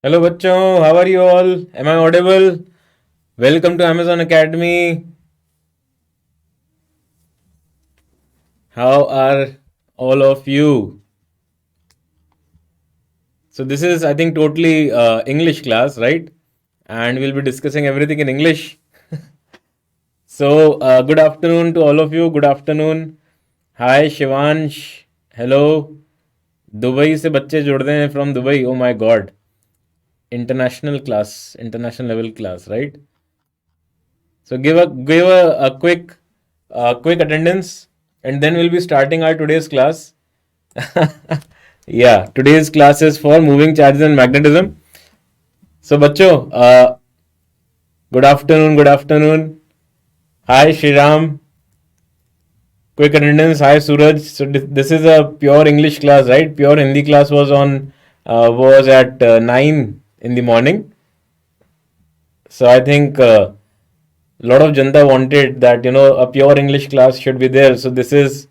Hello बच्चों, how are you all? Am I audible? Welcome to Amazon Academy. How are all of you? So this is, I think, totally English class, right? And we'll be discussing everything in English. So good afternoon to all of you. Good afternoon. Hi Shivansh. Hello. Dubai से बच्चे जुड़ रहे हैं from Dubai. Oh my God. International class, international level class, right? So give a quick attendance, and then we'll be starting our today's class. Yeah, today's class is for moving charges and magnetism. So बच्चों, good afternoon, good afternoon. Hi Shriram, quick attendance. Hi Suraj. So this is a pure English class, right? Pure Hindi class was at 9 in the morning. So I think lot of janta wanted that a pure English class should be there. So this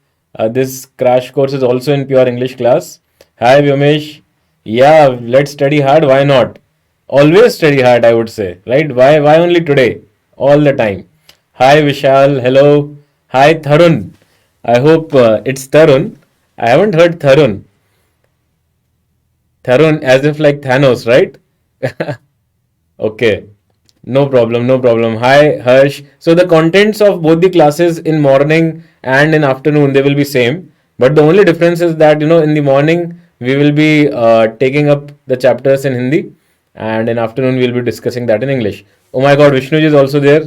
crash course is also in pure English class. Hi Vyomesh. Yeah, let's study hard. Why not? Always study hard, I would say. Right? Why only today? All the time. Hi Vishal. Hello. Hi Tharun. I hope it's Tarun. I haven't heard Tharun. Tharun as if like Thanos, right? Okay. No problem, no problem. Hi, Harsh. So the contents of both the classes in morning and in afternoon they will be same, but the only difference is that in the morning we will be taking up the chapters in Hindi, and in afternoon we will be discussing that in English. Oh my God, Vishnuji is also there.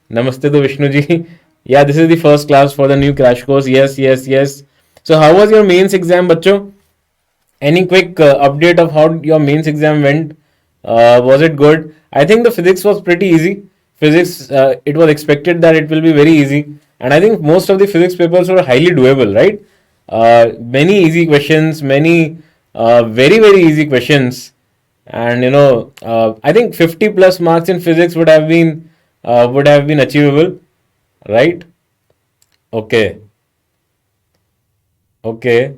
Namaste to Vishnuji. Yeah, this is the first class for the new crash course. Yes, yes, yes. So how was your mains exam, bachcho? Any quick update of how your mains exam went? Was it good? I think the physics was pretty easy. Physics, it was expected that it will be very easy, and I think most of the physics papers were highly doable, right? Many easy questions, many very easy questions, and I think 50 plus marks in physics would have been achievable, right? Okay, okay.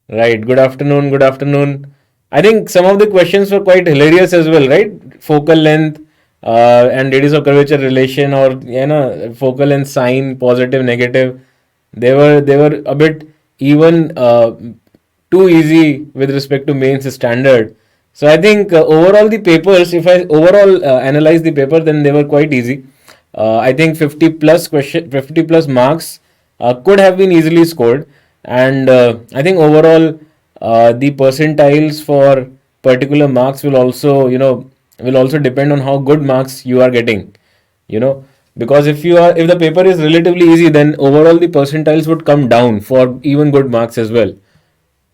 Right. Good afternoon. Good afternoon. I think some of the questions were quite hilarious as well, right? Focal length and radius of curvature relation, or focal length sign, positive, negative. They were a bit even too easy with respect to mains standard. So I think overall the papers, if I overall analyze the paper, then they were quite easy. I think 50 plus marks could have been easily scored, and I think overall the percentiles for particular marks will also depend on how good marks you are getting. You know, because if the paper is relatively easy, then overall the percentiles would come down for even good marks as well.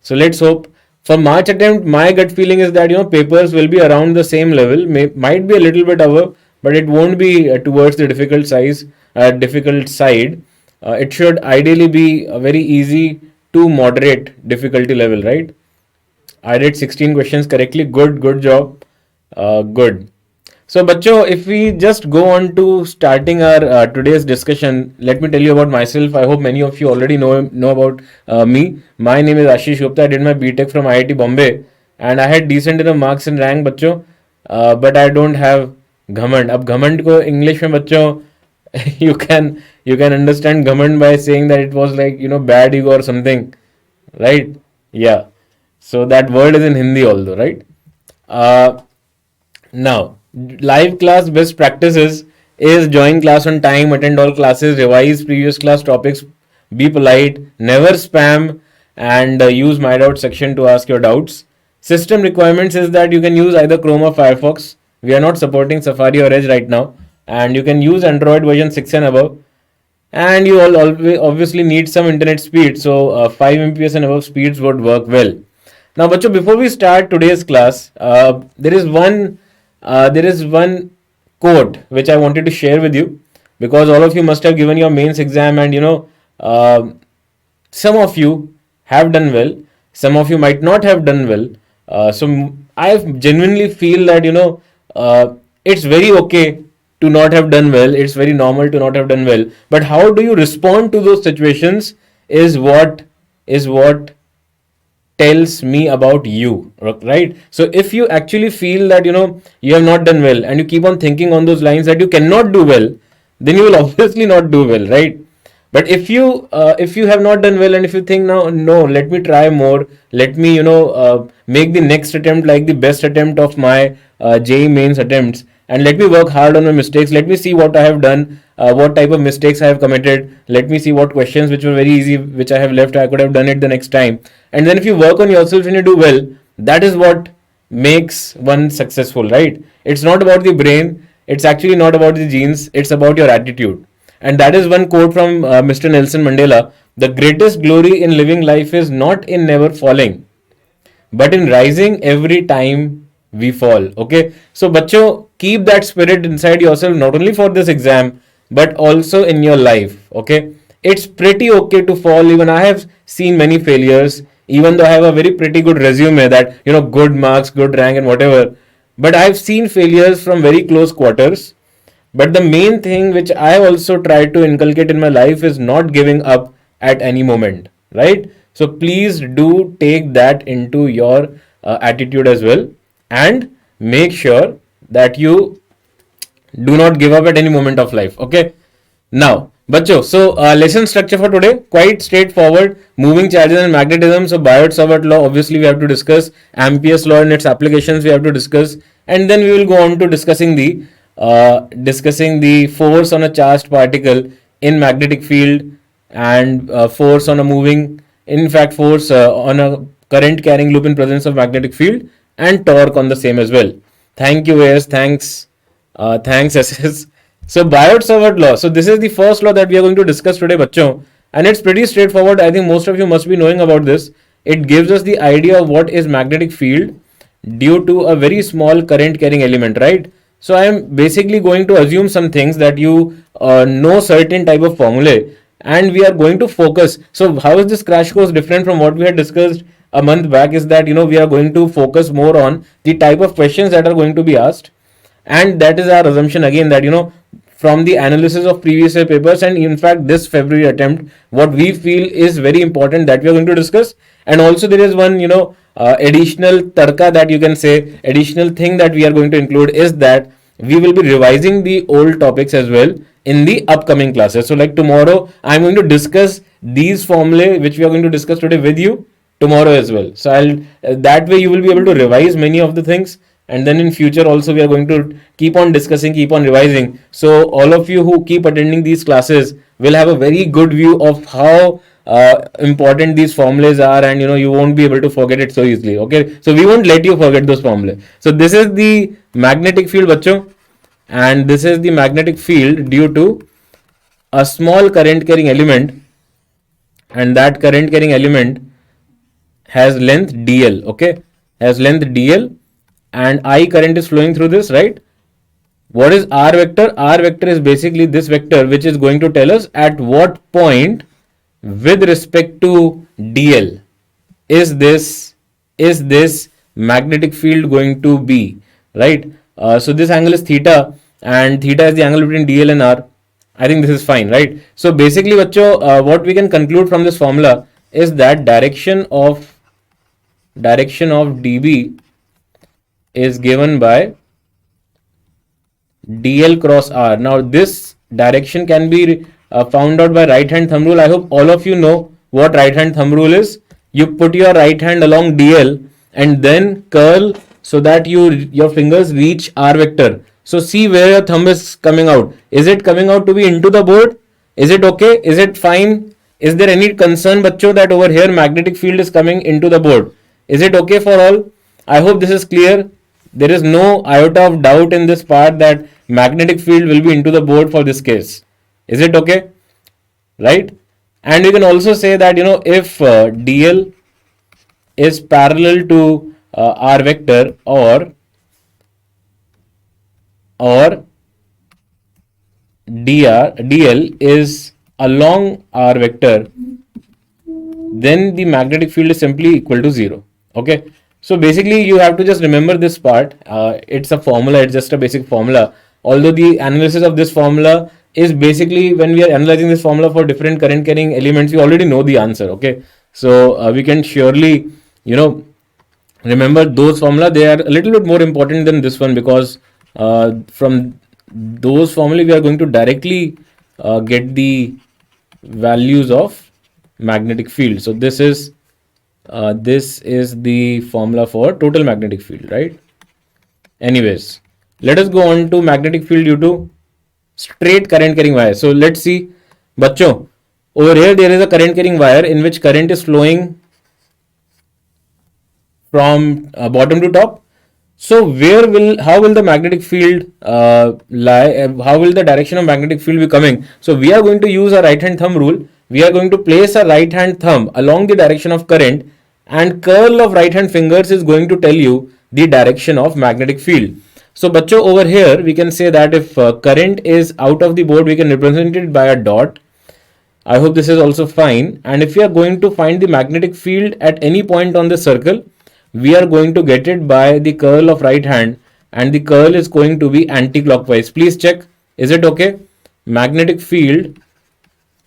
So let's hope. For March attempt, my gut feeling is that papers will be around the same level, might be a little bit above, but it won't be towards the difficult side. It should ideally be a very easy to moderate difficulty level, right? I did 16 questions correctly. Good job. Good. So, bachcho, if we just go on to starting our today's discussion, let me tell you about myself. I hope many of you already know about me. My name is Ashish Gupta. I did my BTech from IIT Bombay, and I had decent enough marks in rank, bachcho. But I don't have घमंड. अब घमंड को English में बच्चों you can understand घमंड by saying that it was like bad ego or something, right? Yeah. So that word is in Hindi although, right? Uh, Now, live class best practices is join class on time, attend all classes, revise previous class topics, be polite, never spam, and use my doubt section to ask your doubts. System requirements is that you can use either Chrome or Firefox. We are not supporting Safari or Edge right now, and you can use Android version 6 and above. And you all obviously need some internet speed, so 5 Mbps and above speeds would work well. Now, bacho, before we start today's class, there is one quote which I wanted to share with you, because all of you must have given your mains exam, and uh, some of you have done well, some of you might not have done well. So I genuinely feel that it's very okay to not have done well. It's very normal to not have done well. But how do you respond to those situations is what tells me about you, right? So if you actually feel that you have not done well, and you keep on thinking on those lines that you cannot do well, then you will obviously not do well, right? But if you have not done well, and if you think, now no, let me try more, let me make the next attempt like the best attempt of my JEE mains attempts, and let me work hard on my mistakes, let me see what I have done, what type of mistakes I have committed, let me see what questions which were very easy which I have left, I could have done it the next time. And then if you work on yourself and you do well, that is what makes one successful, right? It's not about the brain, it's actually not about the genes, it's about your attitude. And that is one quote from Mr. Nelson Mandela: the greatest glory in living life is not in never falling, but in rising every time we fall. Okay, so bacho, keep that spirit inside yourself, not only for this exam but also in your life. Okay, it's pretty okay to fall. Even I have seen many failures, even though I have a very pretty good resume, that good marks, good rank and whatever, but I've seen failures from very close quarters. But the main thing which I also try to inculcate in my life is not giving up at any moment, right? So please do take that into your attitude as well, and make sure that you do not give up at any moment of life. Okay, now bacho, so lesson structure for today quite straightforward: moving charges and magnetism. So Biot-Savart law obviously we have to discuss, Ampere's law and its applications we have to discuss, and then we will go on to discussing the force on a charged particle in magnetic field, and force on a moving, in fact force on a current carrying loop in presence of magnetic field, and torque on the same as well. Thank you, AS. Thanks, SS. So Biot-Savart law. So this is the first law that we are going to discuss today, bachcho, and it's pretty straightforward. I think most of you must be knowing about this. It gives us the idea of what is magnetic field due to a very small current carrying element, right? So I am basically going to assume some things that you know certain type of formulae, and we are going to focus. So how is this crash course different from what we had discussed a month back? Is that we are going to focus more on the type of questions that are going to be asked, and that is our assumption again, that from the analysis of previous year papers, and in fact this February attempt, what we feel is very important that we are going to discuss. And also there is one additional tarka, that you can say additional thing that we are going to include, is that we will be revising the old topics as well in the upcoming classes. So like tomorrow I'm going to discuss these formulae which we are going to discuss today with you tomorrow as well. So I'll that way you will be able to revise many of the things, and then in future also we are going to keep on discussing, keep on revising. So all of you who keep attending these classes will have a very good view of how important these formulas are, and you won't be able to forget it so easily. Okay, so we won't let you forget those formulas. So this is the magnetic field, bachcho, and this is the magnetic field due to a small current carrying element, and that current carrying element has length dl. Okay, has length dl, and I current is flowing through this, right? What is r vector? R vector is basically this vector which is going to tell us at what point with respect to dl is this magnetic field going to be, right? So this angle is theta, and theta is the angle between dl and r. I think this is fine, right? So basically bachcho, what we can conclude from this formula is that direction of dB is given by dl cross r. Now this direction can be found out by right hand thumb rule. I hope all of you know what right hand thumb rule is. You put your right hand along dl and then curl so that your fingers reach r vector. So see where your thumb is coming out. Is it coming out to be into the board? Is it okay? Is it fine? Is there any concern, bachcho, that over here magnetic field is coming into the board? Is it okay for all? I hope this is clear. There is no iota of doubt in this part that magnetic field will be into the board for this case. Is it okay? Right? And you can also say that if dl is parallel to r vector, or dl is along r vector, then the magnetic field is simply equal to 0. Okay, so basically you have to just remember this part. It's a formula, it's just a basic formula, although the analysis of this formula is basically, when we are analyzing this formula for different current carrying elements, we already know the answer. Okay, so we can surely you know, remember those formula, they are a little bit more important than this one, because from those formula we are going to directly get the values of magnetic field. So this is the formula for total magnetic field, right? Anyways, let us go on to magnetic field due to straight current carrying wire. So let's see, bachcho, over here there is a current carrying wire in which current is flowing from bottom to top. So how will the magnetic field lie? How will the direction of magnetic field be coming? So we are going to use a right hand thumb rule. We are going to place a right hand thumb along the direction of current, and curl of right hand fingers is going to tell you the direction of magnetic field. So bachcho, over here we can say that if current is out of the board, we can represent it by a dot. I hope this is also fine. And if we are going to find the magnetic field at any point on the circle, we are going to get it by the curl of right hand, and the curl is going to be anti-clockwise. Please check, is it okay? Magnetic field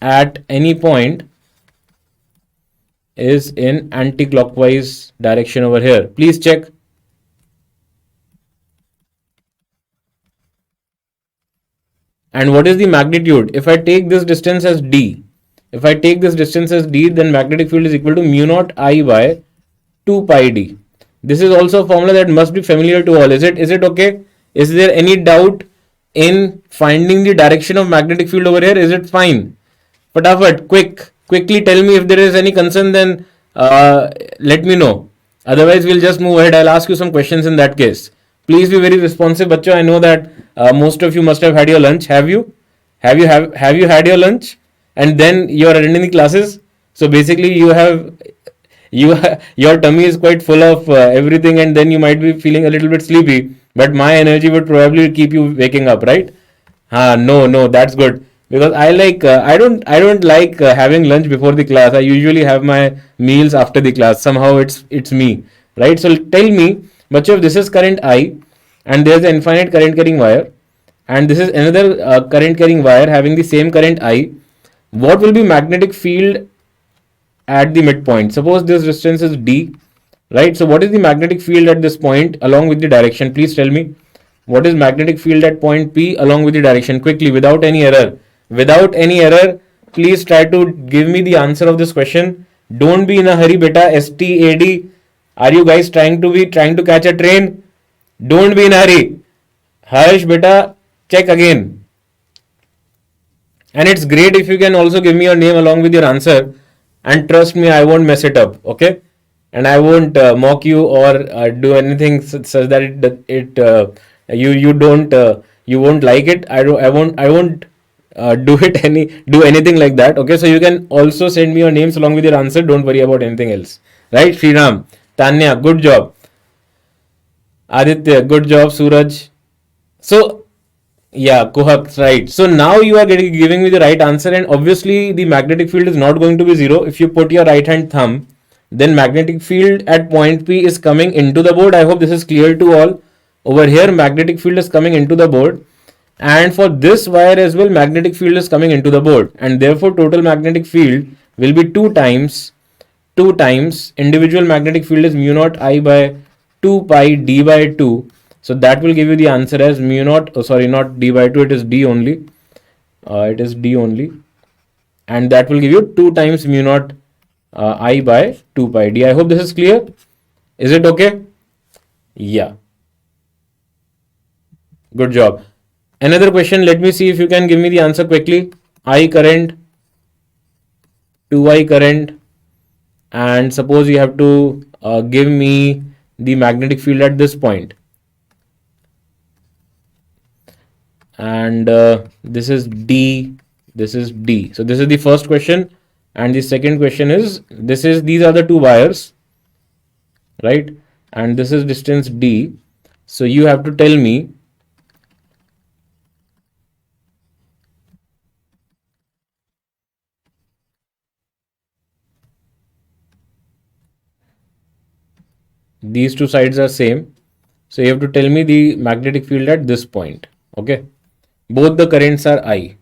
at any point is in anti-clockwise direction over here. Please check. And what is the magnitude? If I take this distance as d, then magnetic field is equal to mu naught I by 2 pi d. This is also a formula that must be familiar to all. Is it okay? Is there any doubt in finding the direction of magnetic field over here? Is it fine? Fatafat, quickly tell me if there is any concern, then let me know. Otherwise, we'll just move ahead. I'll ask you some questions in that case. Please be very responsive, bachcho. I know that most of you must have had your lunch. Have you? Have you had your lunch? And then you are attending the classes. So basically, your tummy is quite full of everything, and then you might be feeling a little bit sleepy. But my energy would probably keep you waking up, right? No, that's good, because I don't like having lunch before the class. I usually have my meals after the class. Somehow it's me, right? So tell me, much of this is current I, and there's an infinite current carrying wire, and this is another current carrying wire having the same current I. What will be magnetic field at the midpoint? Suppose this distance is d, right? So what is the magnetic field at this point along with the direction? Please tell me. What is magnetic field at point P along with the direction? Quickly, without any error. Without any error, please try to give me the answer of this question. Don't be in a hurry, beta. STAD. Are you guys trying to catch a train? Don't be in a hurry. Harsh, beta, check again. And it's great if you can also give me your name along with your answer. And trust me, I won't mess it up, okay? And I won't mock you or do anything such that you won't like it. I won't do anything like that. Okay, so you can also send me your names along with your answer. Don't worry about anything else, right? Sriram, Tanya, good job. Aditya, good job. Suraj. So yeah, Kuhak, right. So now you are giving me the right answer, and obviously the magnetic field is not going to be zero. If you put your right hand thumb, then magnetic field at point P is coming into the board. I hope this is clear to all. Over here, magnetic field is coming into the board, and for this wire as well, magnetic field is coming into the board, and therefore total magnetic field will be two times individual magnetic field is mu naught I by 2 pi d by 2. So that will give you the answer as mu naught, oh sorry, not d by 2, it is d only. And that will give you 2 times mu naught I by 2 pi d. I hope this is clear. Is it okay? Yeah. Good job. Another question, let me see if you can give me the answer quickly. I current, 2I current, and suppose you have to give me the magnetic field at this point. And this is D, this is D. So this is the first question, and the second question is, these are the two wires, right? And this is distance D. So you have to tell me these two sides are same. So you have to tell me the magnetic field at this point. Okay. Both the currents are I.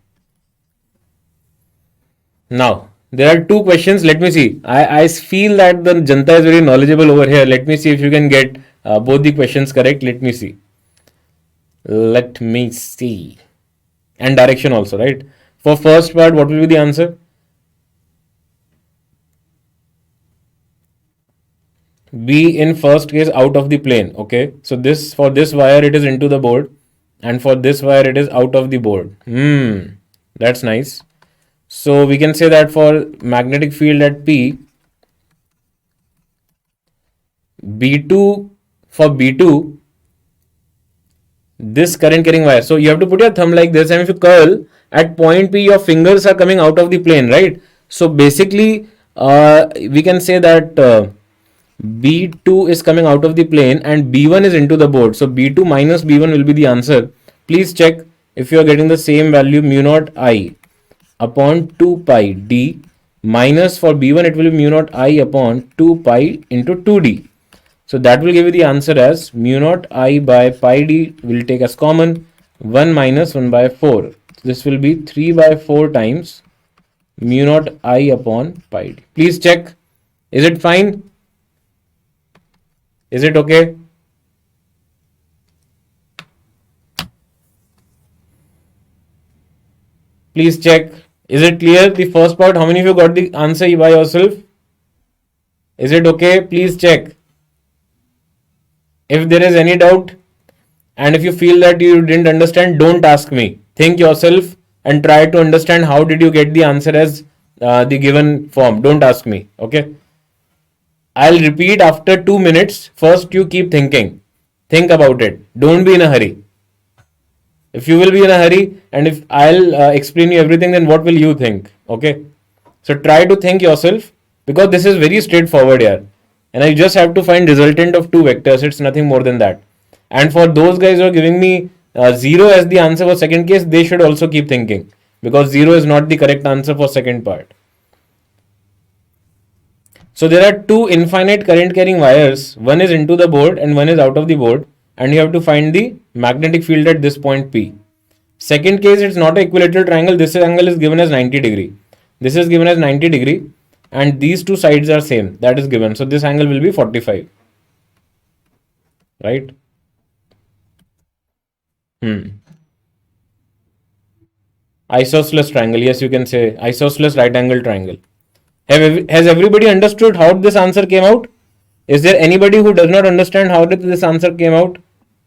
Now, There are two questions. Let me see. I feel that the Janta is very knowledgeable over here. Let me see if you can get both the questions correct. Let me see. Let me see. And direction also, right? For first part, what will be the answer? B in first case out of the plane. Okay. So this for this wire it is into the board, and for this wire it is out of the board. That's nice. So we can say that for magnetic field at P, B2 for B2, this current carrying wire. So you have to put your thumb like this, and if you curl at point P, your fingers are coming out of the plane, right? So basically, we can say that B2 is coming out of the plane and B1 is into the board. So B2 minus B1 will be the answer. Please check if you are getting the same value, mu naught I upon 2 pi d, minus for B1 it will be mu naught I upon 2 pi into 2d. So that will give you the answer as mu naught I by pi d will take as common 1 minus 1 by 4. This will be 3 by 4 times mu naught I upon pi d. Please check. Is it fine? Is it okay? Please check. Is it clear? The first part, how many of you got the answer by yourself? Is it okay? Please check. If there is any doubt and if you feel that you didn't understand, don't ask me. Think yourself and try to understand how did you get the answer as the given form. Don't ask me. Okay. I'll repeat after 2 minutes. First, you keep thinking. Think about it. Don't be in a hurry. If you will be in a hurry and if I'll explain you everything, then what will you think? Okay. So try to think yourself because this is very straightforward here. And I just have to find resultant of two vectors. It's nothing more than that. And for those guys who are giving me 0 as the answer for second case, they should also keep thinking because 0 is not the correct answer for second part. So there are two infinite current carrying wires. One is into the board and one is out of the board. And you have to find the magnetic field at this point P. Second case, it's not an equilateral triangle. This angle is given as 90 degree. This is given as 90 degree. And these two sides are same. That is given. So this angle will be 45. Right? Isosceles triangle. Yes, you can say isosceles right angle triangle. Has everybody understood how this answer came out? Is there anybody who does not understand how this answer came out?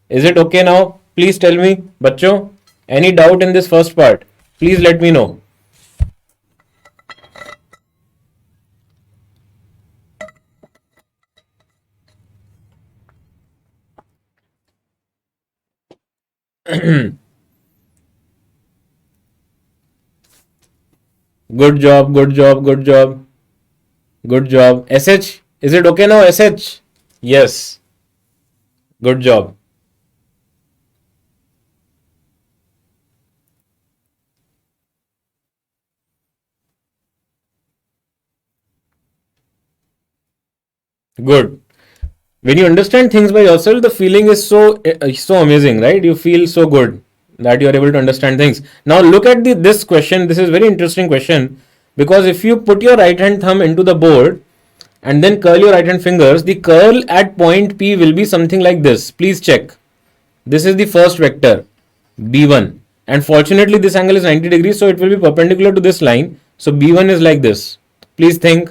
Is it okay now? Please tell me. Bachcho, any doubt in this first part? Please let me know. Good job, good job, good job. Good job. SH, is it okay now? SH? Yes. Good job. Good. When you understand things by yourself, the feeling is so amazing, right? You feel so good that you are able to understand things. Now look at this question. This is very interesting question because if you put your right hand thumb into the board and then curl your right hand fingers, the curl at point P will be something like this. Please check. This is the first vector B1 and fortunately this angle is 90 degrees, so it will be perpendicular to this line. So B1 is like this. Please think.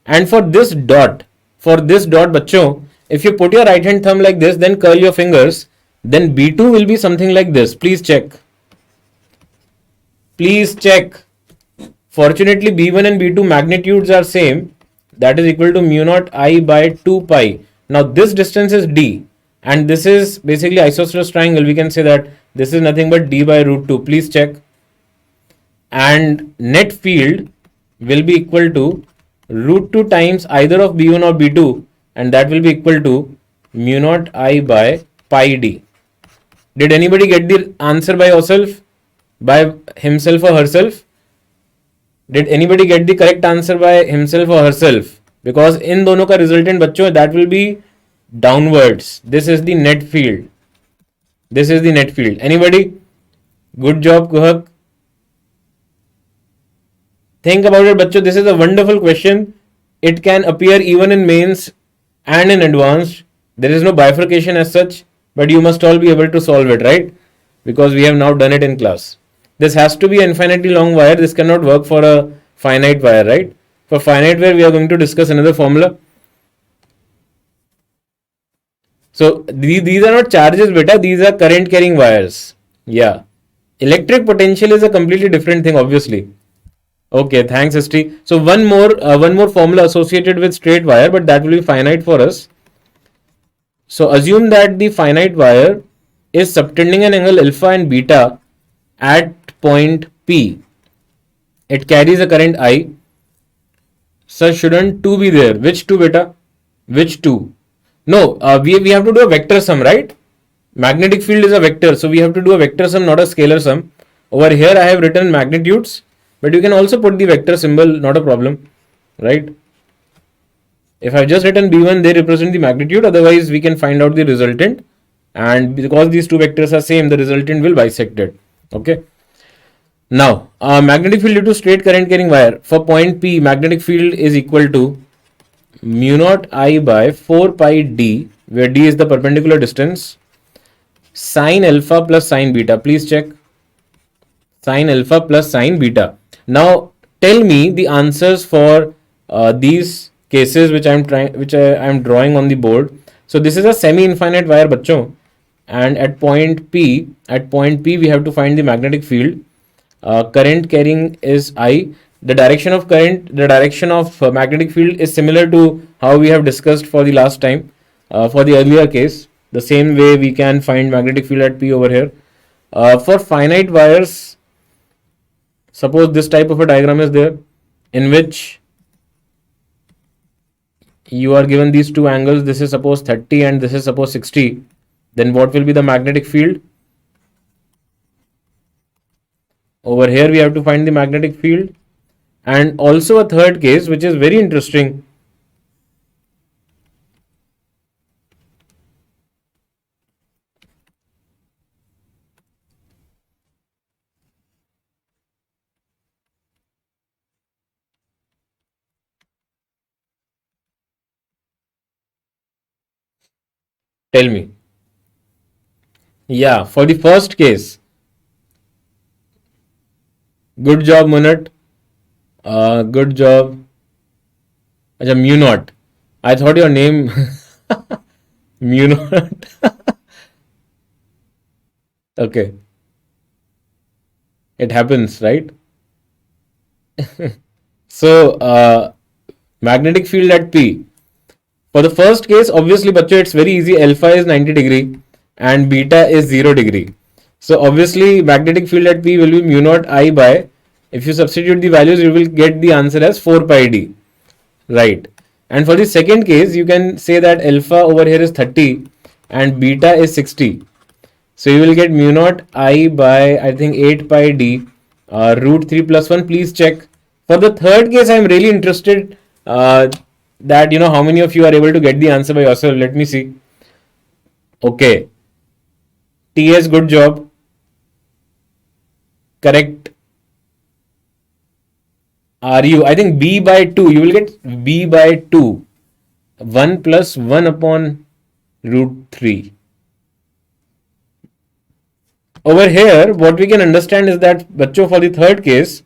And for this dot bachcho, if you put your right hand thumb like this, then curl your fingers, then B2 will be something like this. Please check. Please check. Fortunately, B1 and B2 magnitudes are same. That is equal to mu naught I by 2 pi. Now this distance is D. And this is basically isosceles triangle. We can say that this is nothing but D by root 2. Please check. And net field will be equal to root 2 times either of B1 or B2. And that will be equal to mu naught I by pi D. Did anybody get the answer by yourself? By himself or herself? Did anybody get the correct answer by himself or herself? Because in दोनों का resultant बच्चों that will be downwards. This is the net field. This is the net field. Anybody? Good job, Kuhak. Think about it, bachcho. This is a wonderful question. It can appear even in mains and in advanced. There is no bifurcation as such, but you must all be able to solve it, right? Because we have now done it in class. This has to be an infinitely long wire. This cannot work for a finite wire, right? For finite wire, we are going to discuss another formula. So these are not charges, beta. These are current carrying wires. Yeah. Electric potential is a completely different thing, obviously. Okay, thanks, ST. So one more formula associated with straight wire, but that will be finite for us. So assume that the finite wire is subtending an angle alpha and beta at point P. It carries a current I. So shouldn't 2 be there? Which 2, beta? Which 2? No, we have to do a vector sum, right? Magnetic field is a vector, so we have to do a vector sum, not a scalar sum. Over here I have written magnitudes, but you can also put the vector symbol, not a problem, right? If I've just written B1, they represent the magnitude, otherwise we can find out the resultant, and because these two vectors are same, the resultant will bisect it, okay? Now, magnetic field due to straight current carrying wire, for point P, magnetic field is equal to mu naught I by 4 pi d, where d is the perpendicular distance, sine alpha plus sine beta. Please check. Sine alpha plus sine beta. Now tell me the answers for these cases which I am drawing on the board. So this is a semi-infinite wire, bachcho, and at point P we have to find the magnetic field. Current carrying is I. The direction of magnetic field is similar to how we have discussed for the last time, for the earlier case. The same way we can find magnetic field at P over here. For finite wires, suppose this type of a diagram is there, in which you are given these two angles. This is suppose 30 and this is suppose 60. Then what will be the magnetic field? Over here we have to find the magnetic field. And also a third case which is very interesting. Tell me. Yeah, for the first case. Good job, Munat. Good job. Acha, mu naught. I thought your name mu naught. Okay. It happens, right? So, magnetic field at P. For the first case, obviously, bachcho, it's very easy. Alpha is 90 degree and beta is 0 degree. So, obviously, magnetic field at P will be mu naught I by, if you substitute the values, you will get the answer as 4 pi d. Right. And for the second case, you can say that alpha over here is 30 and beta is 60. So, you will get mu naught I by, I think, 8 pi d root 3 plus 1. Please check. For the third case, I am really interested that how many of you are able to get the answer by yourself. Let me see. Okay. TS, good job. Correct. RU, I think B by 2. You will get B by 2. 1 plus 1 upon root 3. Over here, what we can understand is that, bachcho, for the third case,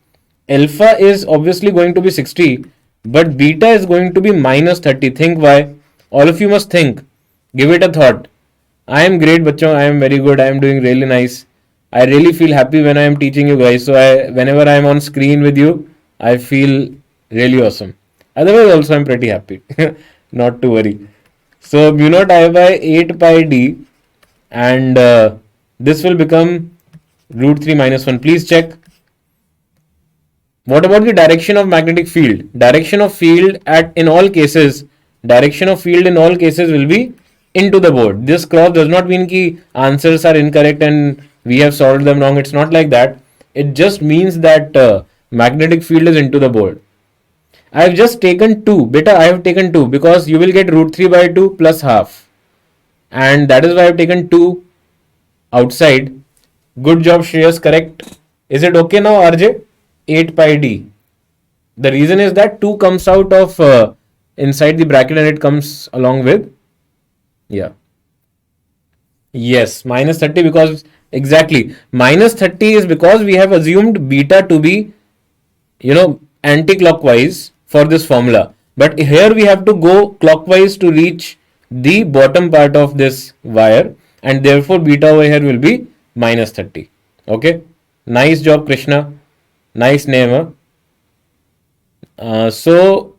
alpha is obviously going to be 60, but beta is going to be minus 30. Think why. All of you must think. Give it a thought. I am great, bachcho. I am very good. I am doing really nice. I really feel happy when I am teaching you guys. So whenever I am on screen with you, I feel really awesome. Otherwise, also I'm pretty happy. Not to worry. So mu naught I by 8 pi d, and this will become root 3 minus 1. Please check. What about the direction of magnetic field? Direction of field in all cases will be into the board. This cross does not mean that answers are incorrect and we have solved them wrong. It's not like that. It just means that magnetic field is into the board. I have just taken 2. Beta, I have taken 2 because you will get root 3 by 2 plus half. And that is why I have taken 2 outside. Good job, Shreyas. Correct. Is it okay now, RJ? 8 pi d. The reason is that 2 comes out of inside the bracket and it comes along with, yeah. Yes, minus 30 because exactly minus 30 is because we have assumed beta to be, anti-clockwise for this formula. But here we have to go clockwise to reach the bottom part of this wire, and therefore beta over here will be minus 30. Okay, nice job, Krishna. Nice name. Huh? So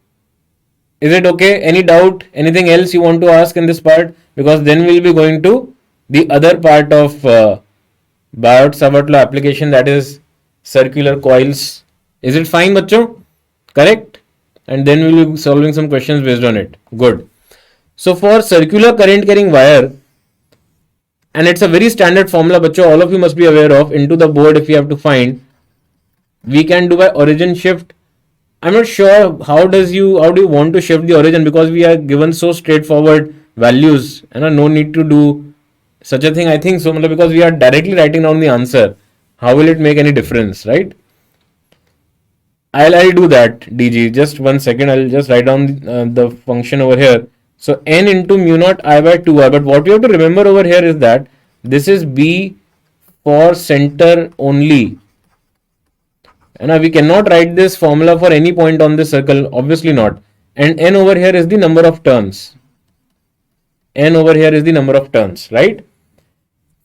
is it okay? Any doubt? Anything else you want to ask in this part? Because then we'll be going to the other part of Biot-Savart law application, that is circular coils. Is it fine, bachcho? Correct? And then we will be solving some questions based on it. Good. So for circular current carrying wire, and it's a very standard formula, bachcho, all of you must be aware of. Into the board, if you have to find, we can do by origin shift. I'm not sure how do you want to shift the origin, because we are given so straightforward values and no need to do such a thing. I think so, because we are directly writing down the answer. How will it make any difference, right? I'll do that, DG. Just 1 second. I'll just write down the function over here. So n into mu naught I by 2r. But what you have to remember over here is that this is B for center only. And we cannot write this formula for any point on this circle. Obviously not. And n over here is the number of turns. N over here is the number of turns, right?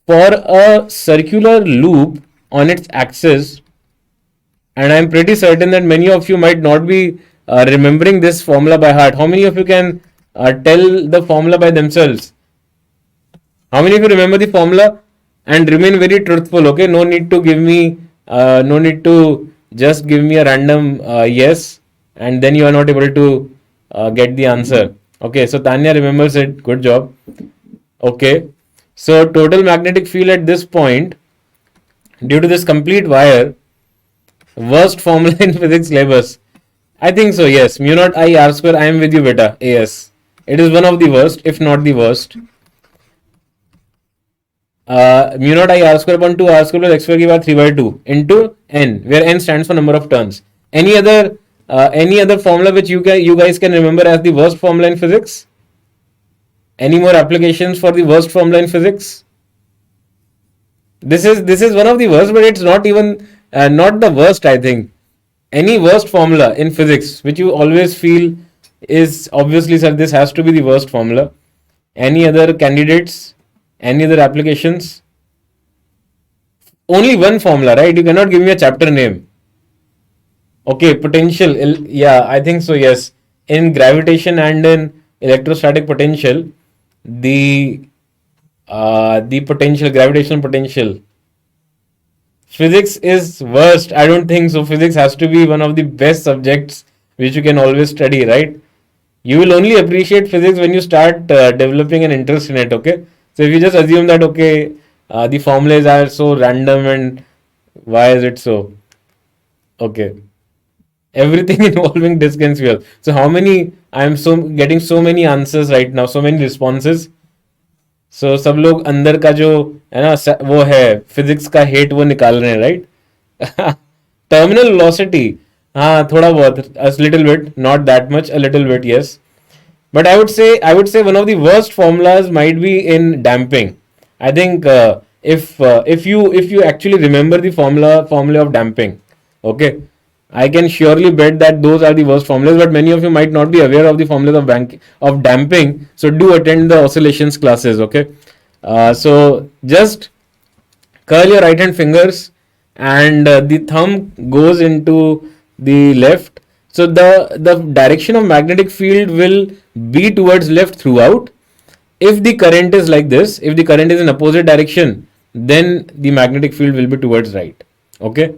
For a circular loop on its axis, and I'm pretty certain that many of you might not be remembering this formula by heart. How many of you can tell the formula by themselves? How many of you remember the formula? And remain very truthful, okay? No need to give me, no need to just give me a random yes, and then you are not able to get the answer. Okay, so Tanya remembers it. Good job. Okay, so total magnetic field at this point, due to this complete wire, worst formula in physics syllabus. I think so, yes. Mu naught I r square. I am with you, beta. AS. It is one of the worst, if not the worst. Mu naught I r square upon 2 r square plus x square की बात 3 by 2 into n, where n stands for number of turns. Any other formula which you guys can remember as the worst formula in physics? Any more applications for the worst formula in physics? This is one of the worst, but it's not even not the worst, I think. Any worst formula in physics which you always feel is obviously, sir, this has to be the worst formula. Any other candidates? Any other applications? Only one formula, right? You cannot give me a chapter name. Okay, potential. Yeah, I think so, yes. In gravitation and in electrostatic potential, the potential, gravitational potential. Physics is worst. I don't think so. Physics has to be one of the best subjects which you can always study, right? You will only appreciate physics when you start developing an interest in it, okay? So if you just assume that, okay, the formulas are so random and why is it so? Okay. Everything involving disk and sphere. So how many, I am so getting so many answers right now, so many responses. So सब लोग अंदर का जो है ना वो है physics का हेट वो निकाल रहे हैं, राइट? टर्मिनल वेलोसिटी, हाँ थोड़ा बहुत, a little bit, not that much, a little bit, yes. But I would say one of the worst formulas might be in damping. I think if you actually remember the formula of damping, okay, I can surely bet that those are the worst formulas. But many of you might not be aware of the formulas of damping. So do attend the oscillations classes, okay? So just curl your right hand fingers and the thumb goes into the left. So the direction of magnetic field will be towards left throughout. If the current is like this, if the current is in opposite direction, then the magnetic field will be towards right. Okay.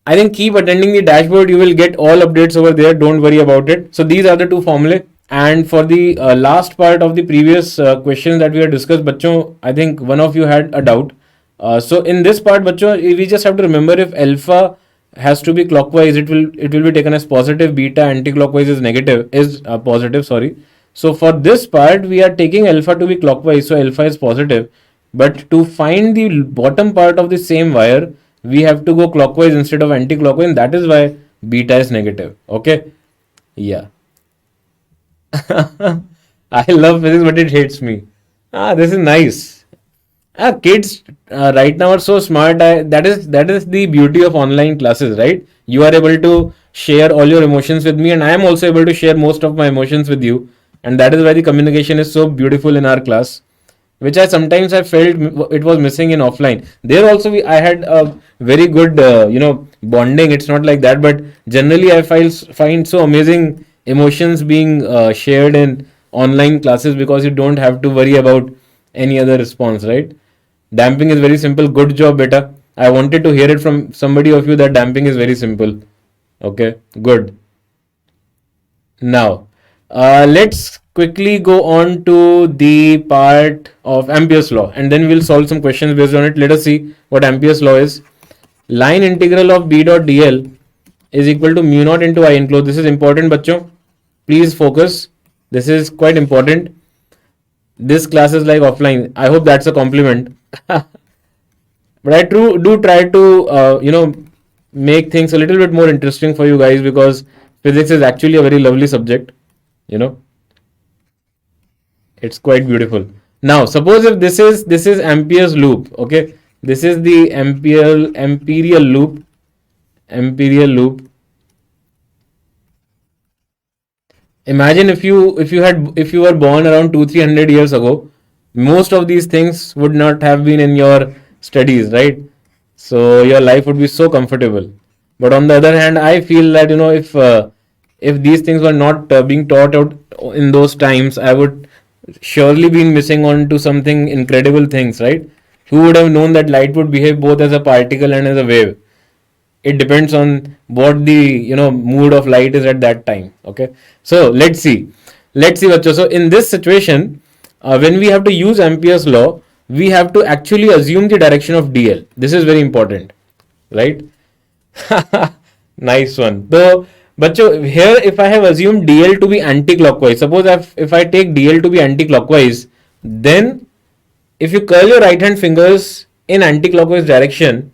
I think keep attending the dashboard. You will get all updates over there. Don't worry about it. So these are the two formulae. And for the last part of the previous questions that we have discussed, bachcho, I think one of you had a doubt. So in this part, bachcho, we just have to remember if alpha has to be clockwise, it will be taken as positive. Beta anti-clockwise is positive. Sorry. So for this part, we are taking alpha to be clockwise. So alpha is positive. But to find the bottom part of the same wire, we have to go clockwise instead of anti-clockwise, and that is why beta is negative. Okay, yeah. I love physics, but it hates me. This is nice. Kids right now are so smart. That is the beauty of online classes, right? You are able to share all your emotions with me, and I am also able to share most of my emotions with you, and that is why the communication is so beautiful in our class, which I sometimes I felt it was missing in offline. There also I had a very good bonding. It's not like that, but generally I find so amazing emotions being shared in online classes because you don't have to worry about any other response, right? Damping is very simple. Good job, beta. I wanted to hear it from somebody of you that damping is very simple. Okay, good. Now, let's quickly go on to the part of Ampere's law, and then we'll solve some questions based on it. Let us see what Ampere's law is. Line integral of B dot dl is equal to mu naught into I enclosed. This is important, bachcho. Please focus. This is quite important. This class is like offline. I hope that's a compliment. But I do try to make things a little bit more interesting for you guys because physics is actually a very lovely subject. You know, it's quite beautiful. Now, suppose if this is Ampere's loop, okay? This is the imperial loop, imperial loop. Imagine if you were born around 200-300 years ago, most of these things would not have been in your studies, right? So your life would be so comfortable. But on the other hand, I feel that if these things were not being taught out in those times, I would surely been missing on to something incredible things, right? Who would have known that light would behave both as a particle and as a wave? It depends on what the mood of light is at that time. Okay, so let's see bachcho. So in this situation, when we have to use Ampere's law, we have to actually assume the direction of dl. This is very important, right? Nice one. So bachcho, here if I have assumed dl to be anti-clockwise, suppose if I take dl to be anti-clockwise, then if you curl your right hand fingers in anti-clockwise direction,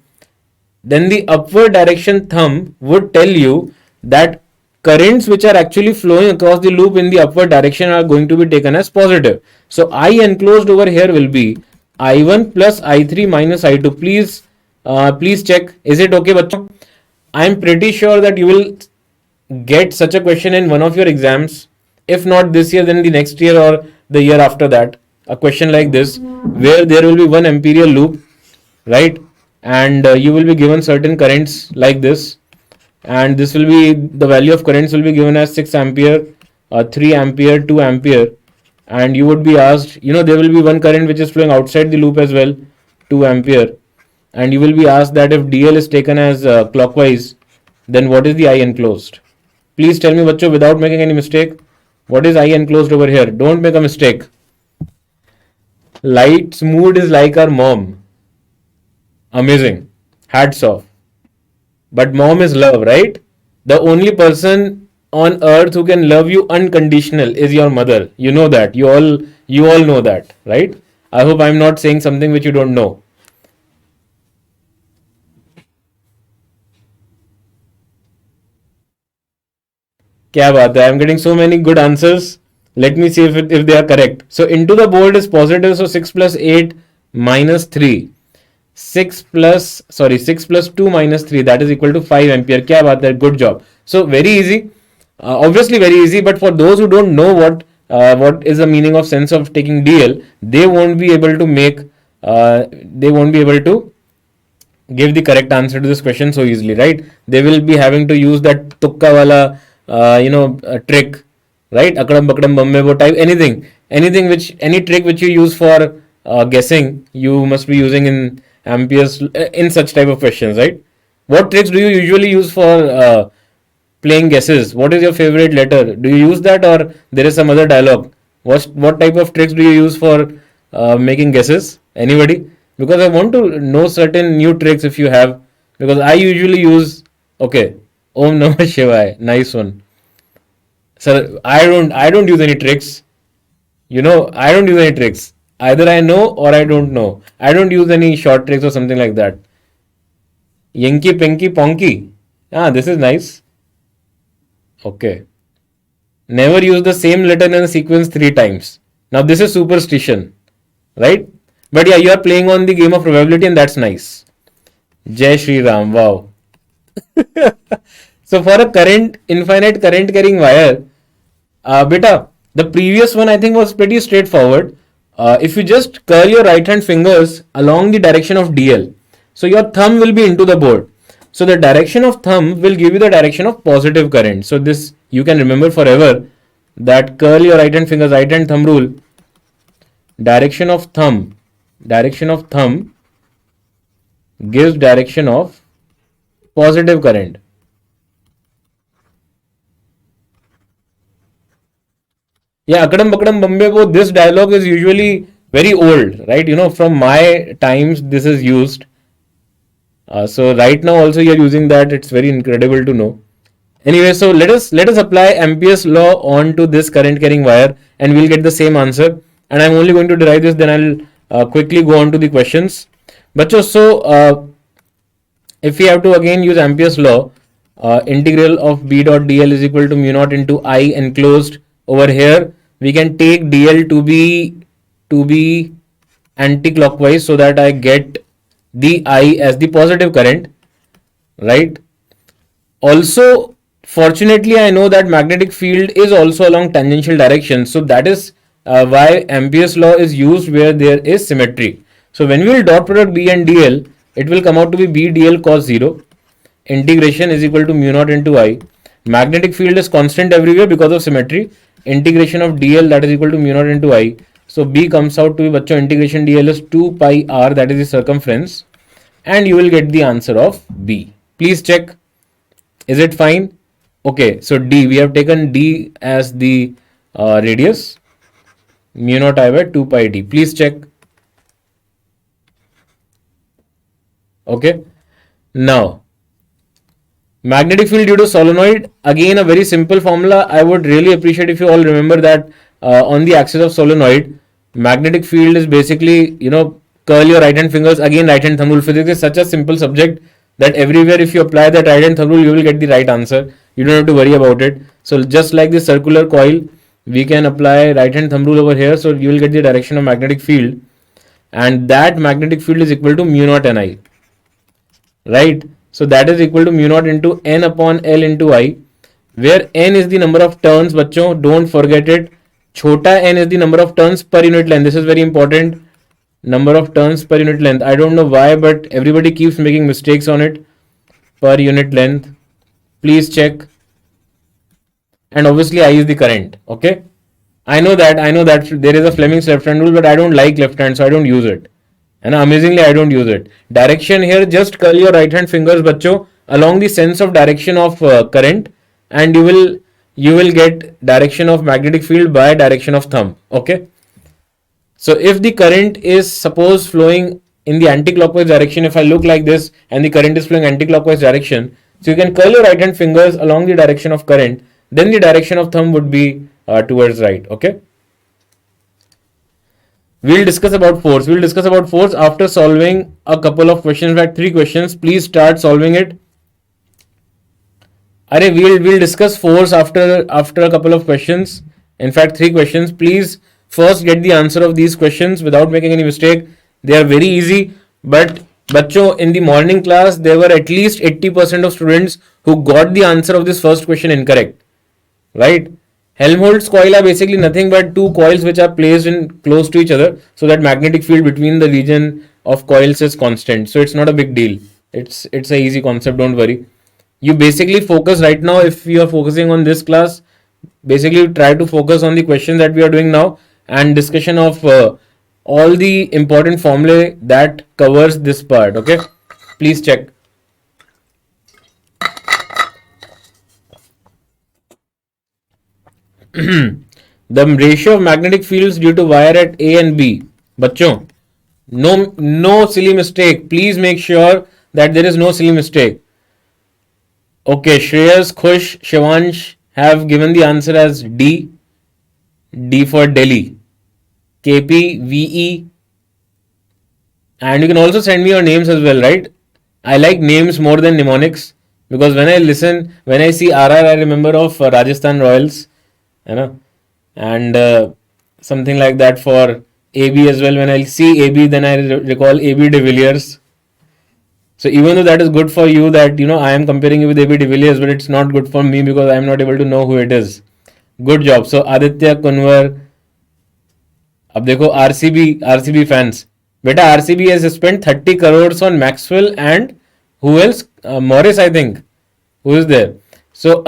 then the upward direction thumb would tell you that currents which are actually flowing across the loop in the upward direction are going to be taken as positive. So I enclosed over here will be I1 plus I3 minus I2. Please check. Is it okay, bachcho? I'm pretty sure that you will get such a question in one of your exams. If not this year, then the next year or the year after that. A question like this, where there will be one imperial loop, right? And you will be given certain currents like this, and this will be the value of currents will be given as 6 ampere, 3 ampere, 2 ampere, and you would be asked, there will be one current which is flowing outside the loop as well, 2 ampere, and you will be asked that if dl is taken as clockwise, then what is the I enclosed? Please tell me, bachcho, without making any mistake, what is I enclosed over here? Don't make a mistake. Light's mood is like our mom. Amazing. Hats off. But mom is love, right? The only person on earth who can love you unconditional is your mother. You know that. You all know that, right? I hope I'm not saying something which you don't know. क्या बात है? I'm getting so many good answers. Let me see if they are correct. So into the board is positive. So 6 plus 8 minus 3. 6 plus 2 minus 3, that is equal to 5 ampere. Kya baat hai? Good job. So very easy. Obviously very easy, but for those who don't know what is the meaning of sense of taking dl, they won't be able to give the correct answer to this question so easily, right? They will be having to use that tukka wala trick, right? Akadam bakadam bamme bo type, anything which any trick which you use for guessing, you must be using in Ampere's in such type of questions, right? What tricks do you usually use for playing guesses? What is your favorite letter? Do you use that, or there is some other dialogue? What type of tricks do you use for making guesses? Anybody? Because I want to know certain new tricks if you have. Because I usually use, okay, Om Namah Shivaya. Nice one. So I don't use any tricks. I don't use any tricks. Either I know or I don't know. I don't use any short tricks or something like that. Yinky, Pinky, Ponky. Ah, this is nice. Okay. Never use the same letter in a sequence 3 times. Now this is superstition, right? But yeah, you are playing on the game of probability and that's nice. Jai Shri Ram. Wow. So for a current, infinite current carrying wire, beta, the previous one I think was pretty straightforward. If you just curl your right hand fingers along the direction of DL, so your thumb will be into the board. So the direction of thumb will give you the direction of positive current. So this you can remember forever, that curl your right hand fingers, right hand thumb rule, direction of thumb gives direction of positive current. Yeah, Akadam Bakadam Bombay Bo, this dialogue is usually very old, right? From my times, this is used. So right now also you're using that. It's very incredible to know. Anyway, so let us apply Ampere's law onto this current carrying wire, and we'll get the same answer. And I'm only going to derive this, then I'll quickly go on to the questions. But so if we have to again use Ampere's law, integral of B dot dl is equal to mu naught into I enclosed. Over here we can take dl to be anti-clockwise, so that I get the I as the positive current, right? Also, fortunately, I know that magnetic field is also along tangential direction, so that is why Ampere's law is used where there is symmetry. So when we will dot product B and dl, it will come out to be B dl cos 0. Integration is equal to mu naught into I. Magnetic field is constant everywhere because of symmetry. Integration of dl, that is equal to mu naught into I. So B comes out to be, bachcho, integration dl is 2 pi r, that is the circumference, and you will get the answer of B. Please check. Is it fine? Okay, so D, we have taken D as the radius, mu naught I by 2 pi d. Please check. Okay. Now, magnetic field due to solenoid, again a very simple formula. I would really appreciate if you all remember that on the axis of solenoid, magnetic field is basically, curl your right hand fingers, again right hand thumb rule. Physics is such a simple subject that everywhere if you apply that right hand thumb rule, you will get the right answer. You don't have to worry about it. So just like the circular coil, we can apply right hand thumb rule over here. So you will get the direction of magnetic field, and that magnetic field is equal to mu naught Ni, right? So that is equal to mu naught into N upon L into I, where N is the number of turns, bachcho, don't forget it. Chota n is the number of turns per unit length. This is very important. Number of turns per unit length. I don't know why, but everybody keeps making mistakes on it. Per unit length. Please check. And obviously I is the current. Okay. I know that there is a Fleming's left hand rule, but I don't like left hand, so I don't use it. And amazingly, I don't use it. Direction here, just curl your right hand fingers, bachcho, along the sense of direction of current, and you will get direction of magnetic field by direction of thumb. Okay. So if the current is suppose flowing in the anti-clockwise direction, if I look like this and the current is flowing anti-clockwise direction, so you can curl your right hand fingers along the direction of current, then the direction of thumb would be towards right. Okay. We'll discuss about force. We'll discuss about force after solving a couple of questions, in fact 3 questions. Please start solving it. Arey, we'll discuss force after a couple of questions. In fact 3 questions. Please first get the answer of these questions without making any mistake. They are very easy, but bachcho, in the morning class there were at least 80% of students who got the answer of this first question incorrect, right? Helmholtz coil are basically nothing but 2 coils which are placed in close to each other, so that magnetic field between the region of coils is constant. So it's not a big deal. It's a easy concept, don't worry. You basically focus right now, if you are focusing on this class, basically try to focus on the questions that we are doing now and discussion of all the important formulae that covers this part. Okay, please check. The ratio of magnetic fields due to wire at A and B. Bachcho, no silly mistake. Please make sure that there is no silly mistake. Okay, Shreyas, Khush, Shivansh have given the answer as D. D for Delhi. KP, VE. And you can also send me your names as well, right? I like names more than mnemonics because when I see RR, I remember of Rajasthan Royals, you know, and something like that for AB as well. When I see AB, then I recall AB de Villiers. So even though that is good for you, that I am comparing you with AB de Villiers, but it's not good for me because I am not able to know who it is. Good job. So Aditya Kunwar. अब देखो RCB fans, बेटा RCB has spent 30 crores on Maxwell and who else? Morris, I think. Who is there? So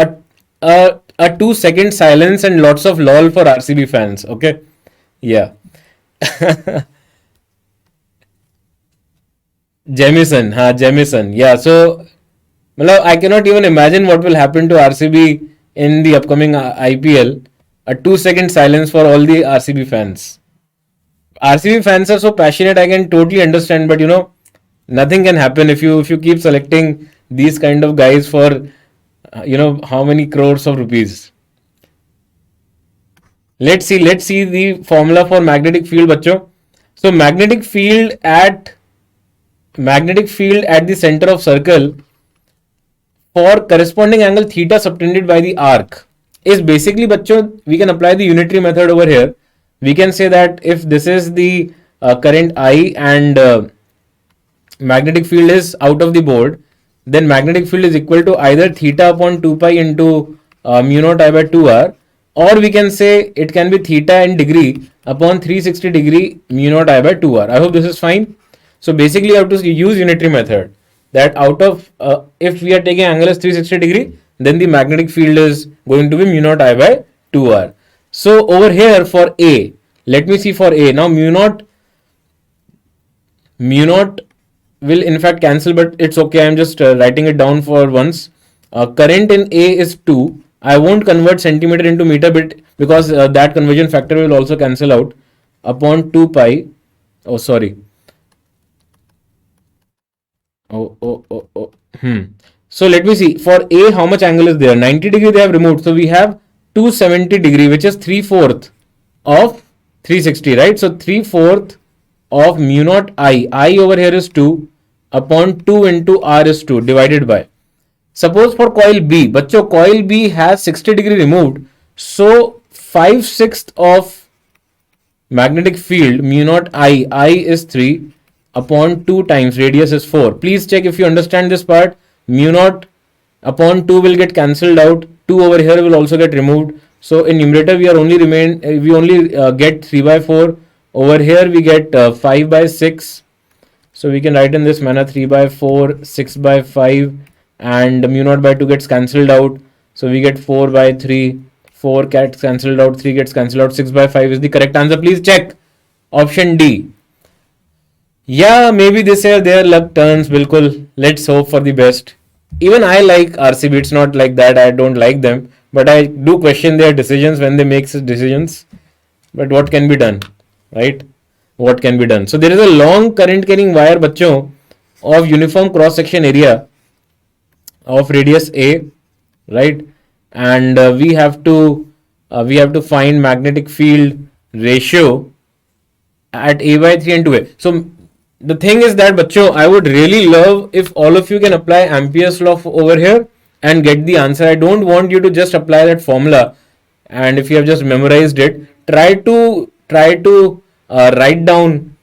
a 2 second silence and lots of lol for RCB fans. Okay, yeah. Jamison, Jamison. Yeah. So, मतलब I cannot even imagine what will happen to RCB in the upcoming IPL. A 2 second silence for all the RCB fans. RCB fans are so passionate. I can totally understand, but nothing can happen if you keep selecting these kind of guys for how many crores of rupees. Let's see the formula for magnetic field, बच्चों. So magnetic field at the center of circle for corresponding angle theta subtended by the arc is basically, bachcho, we can apply the unitary method over here. We can say that if this is the current I and magnetic field is out of the board, then magnetic field is equal to either theta upon 2 pi into mu naught I by 2r, or we can say it can be theta in degree upon 360 degree mu naught I by 2r. I hope this is fine. So basically you have to use unitary method, that out of if we are taking angle as 360 degree, then the magnetic field is going to be mu naught I by 2r. So over here for A, let me see for A. Now mu naught will in fact cancel, but it's okay. I'm just writing it down for once. Current in A is 2. I won't convert centimeter into meter bit because that conversion factor will also cancel out upon 2 pi. Oh, sorry. So let me see. For A, how much angle is there? 90 degree they have removed. So we have 270 degree, which is 3/4 of 360, right? So 3/4 of mu naught I over here is 2 upon 2 into R is 2 divided by. Suppose for coil B, bachcho, coil B has 60 degree removed. So 5/6 of magnetic field mu naught I is 3 upon 2 times radius is 4. Please check if you understand this part. Mu naught upon 2 will get cancelled out. 2 over here will also get removed. So in numerator we only get 3 by 4. Over here we get 5 by 6. So we can write in this manner: 3 by 4, 6 by 5, and mu naught by 2 gets cancelled out. So we get 4 by 3. 4 gets cancelled out, 3 gets cancelled out, 6 by 5 is the correct answer. Please check. Option D. Yeah, maybe this year their luck turns. Bilkul. Let's hope for the best. Even I like RCB. It's not like that I don't like them, but I do question their decisions when they make such decisions. But what can be done, right? What can be done? So there is a long current carrying wire, bachcho, of uniform cross section area of radius A, right? And we have to find magnetic field ratio at A by 3 and 2A. So the thing is that, bachcho, I would really love if all of you can apply Ampere's law over here and get the answer. I don't want you to just apply that formula, and if you have just memorized it, try to write down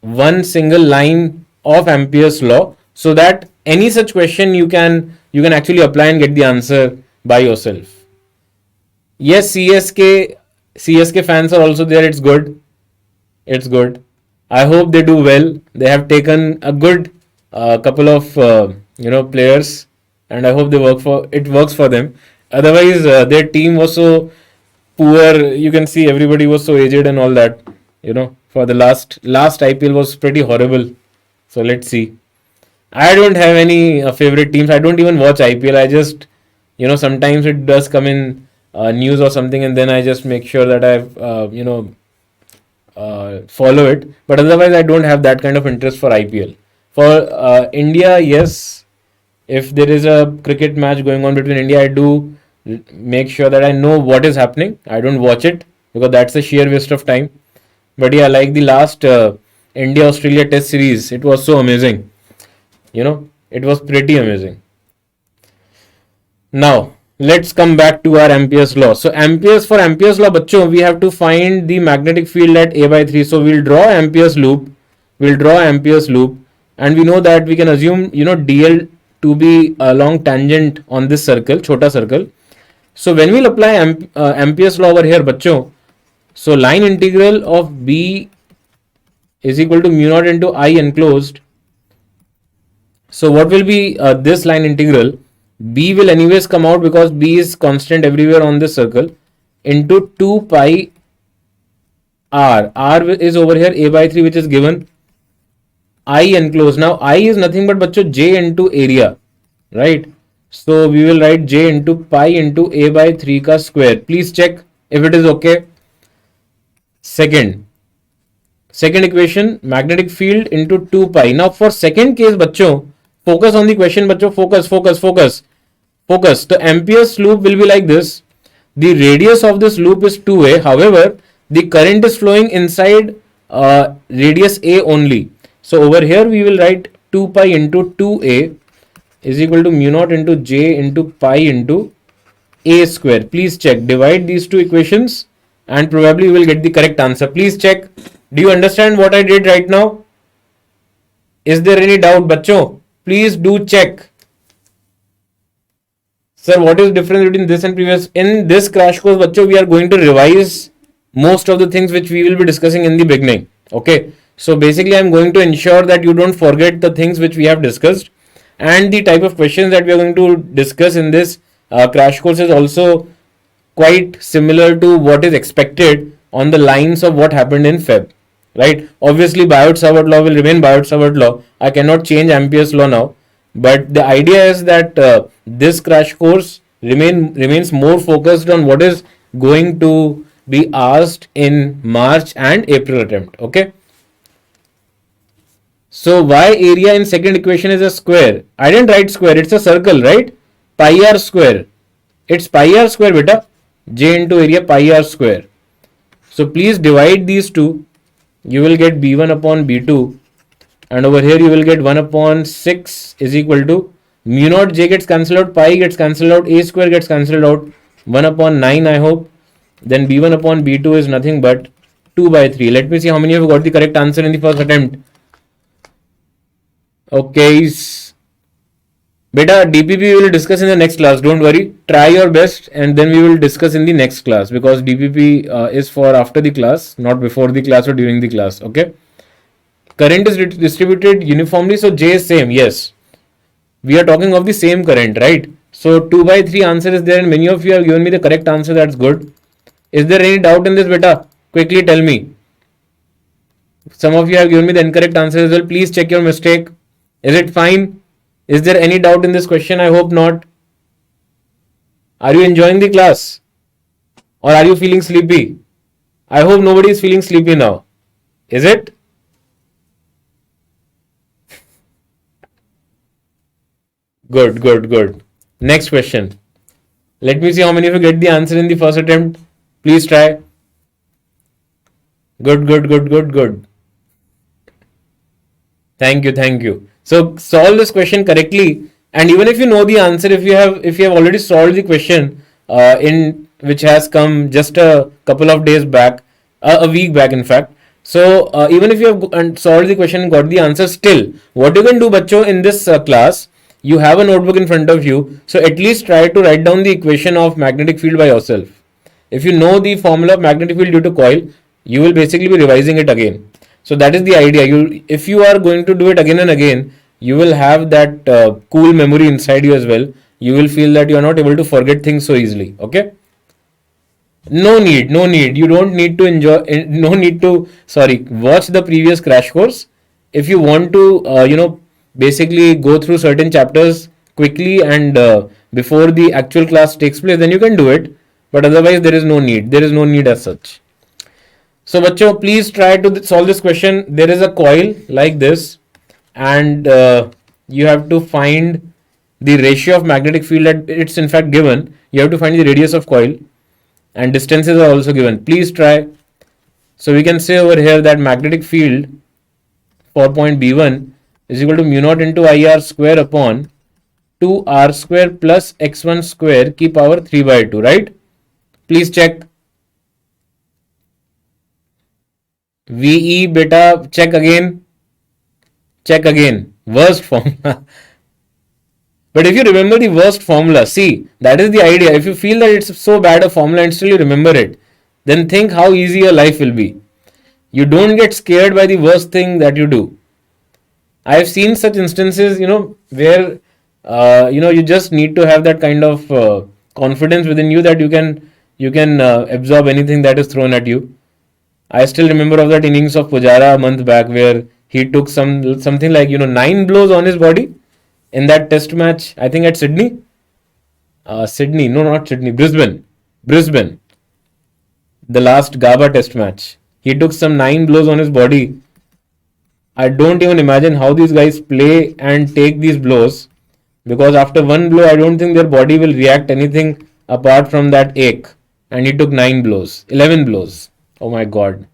one single line of Ampere's law, so that any such question you can actually apply and get the answer by yourself. Yes, CSK fans are also there. It's good. I hope they do well. They have taken a good couple of players, and I hope it works for them. Otherwise, their team was so poor. You can see everybody was so aged and all that. For the last IPL was pretty horrible. So let's see. I don't have any favorite teams. I don't even watch IPL. I just sometimes it does come in news or something, and then I just make sure that I've follow it. But otherwise, I don't have that kind of interest for IPL. For India, yes, if there is a cricket match going on between India, I do make sure that I know what is happening. I don't watch it because that's a sheer waste of time. But yeah, like the last India-Australia Test series, it was so amazing. It was pretty amazing. Now, let's come back to our Ampere's law. So, for Ampere's law, bachcho, we have to find the magnetic field at A by 3. So, we'll draw Ampere's loop. And we know that we can assume, dl to be along tangent on this circle, chota circle. So, when we'll apply Ampere's law over here, bachcho, so line integral of B is equal to mu naught into I enclosed. So, what will be this line integral? B will anyways come out because B is constant everywhere on this circle, into 2 pi r. R is over here A by 3, which is given. I enclosed. Now I is nothing but bachcho J into area, right? So we will write J into pi into A by 3 ka square. Please check if it is okay. Second equation, magnetic field into 2 pi. Now for second case, bachcho, focus on the question, bachcho. Focus. The Ampere's loop will be like this. The radius of this loop is 2a. However, the current is flowing inside radius a only. So over here we will write 2 pi into 2a is equal to mu naught into j into pi into a square. Please check. Divide these two equations and probably you will get the correct answer. Please check. Do you understand what I did right now? Is there any doubt, bachcho? Please do check. Sir, what is the difference between this and previous? In this crash course, bachcho, we are going to revise most of the things which we will be discussing in the beginning. Okay. So basically, I am going to ensure that you don't forget the things which we have discussed, and the type of questions that we are going to discuss in this crash course is also quite similar to what is expected on the lines of what happened in Feb. Right? Obviously, Biot-Savart law will remain Biot-Savart law. I cannot change Ampere's law now. But the idea is that this crash course remains more focused on what is going to be asked in March and April attempt. Okay. So y area in second equation is a square. I didn't write square. It's a circle, right? Pi r square. It's pi r square, beta. J into area pi r square. So please divide these two. You will get b1 upon b2. And over here you will get 1 upon 6 is equal to mu naught j gets cancelled out, pi gets cancelled out, a square gets cancelled out, 1 upon 9 I hope. Then b1 upon b2 is nothing but 2 by 3. Let me see how many have got the correct answer in the first attempt. Okay. Beta, DPP we will discuss in the next class. Don't worry. Try your best and then we will discuss in the next class because DPP is for after the class, not before the class or during the class. Okay. Current is distributed uniformly, so J is same. Yes, we are talking of the same current, right? So 2 by 3 answer is there and many of you have given me the correct answer. That's good. Is there any doubt in this, beta? Quickly tell me. Some of you have given me the incorrect answer as well. Please check your mistake. Is it fine? Is there any doubt in this question? I hope not. Are you enjoying the class? Or are you feeling sleepy? I hope nobody is feeling sleepy now. Is it? Good. Next question. Let me see how many of you get the answer in the first attempt. Please try. Good. Thank you. So solve this question correctly. And even if you know the answer, if you have already solved the question in which has come just a couple of days back, a week back in fact. So even if you have solved the question and got the answer, still what you can do, bachcho, in this class, you have a notebook in front of you, so at least try to write down the equation of magnetic field by yourself. If you know the formula of magnetic field due to coil, you will basically be revising it again. So that is the idea. If you are going to do it again and again, you will have that cool memory inside you as well. You will feel that you are not able to forget things so easily. Okay. No need. You don't need to watch the previous crash course. If you want to, basically go through certain chapters quickly and before the actual class takes place, then you can do it. But otherwise, there is no need as such. So, bachcho, please try to solve this question. There is a coil like this, and you have to find the ratio of magnetic field that it's in fact given. You have to find the radius of coil, and distances are also given. Please try. So we can say over here that magnetic field for point B1 is equal to mu naught into IR square upon 2R square plus X1 square की power 3 by 2, right? Please check. VE beta, check again. Check again. Worst formula. But if you remember the worst formula, see, that is the idea. If you feel that it's so bad a formula and still you remember it, then think how easy your life will be. You don't get scared by the worst thing that you do. I've seen such instances, where, you just need to have that kind of confidence within you that you can absorb anything that is thrown at you. I still remember of that innings of Pujara a month back where he took something like 9 blows on his body in that test match. I think at Sydney. Sydney, no, not Sydney, Brisbane. The last Gaba test match. He took some 9 blows on his body. I don't even imagine how these guys play and take these blows, because after one blow, I don't think their body will react anything apart from that ache. And he took 9 blows, 11 blows. Oh my god.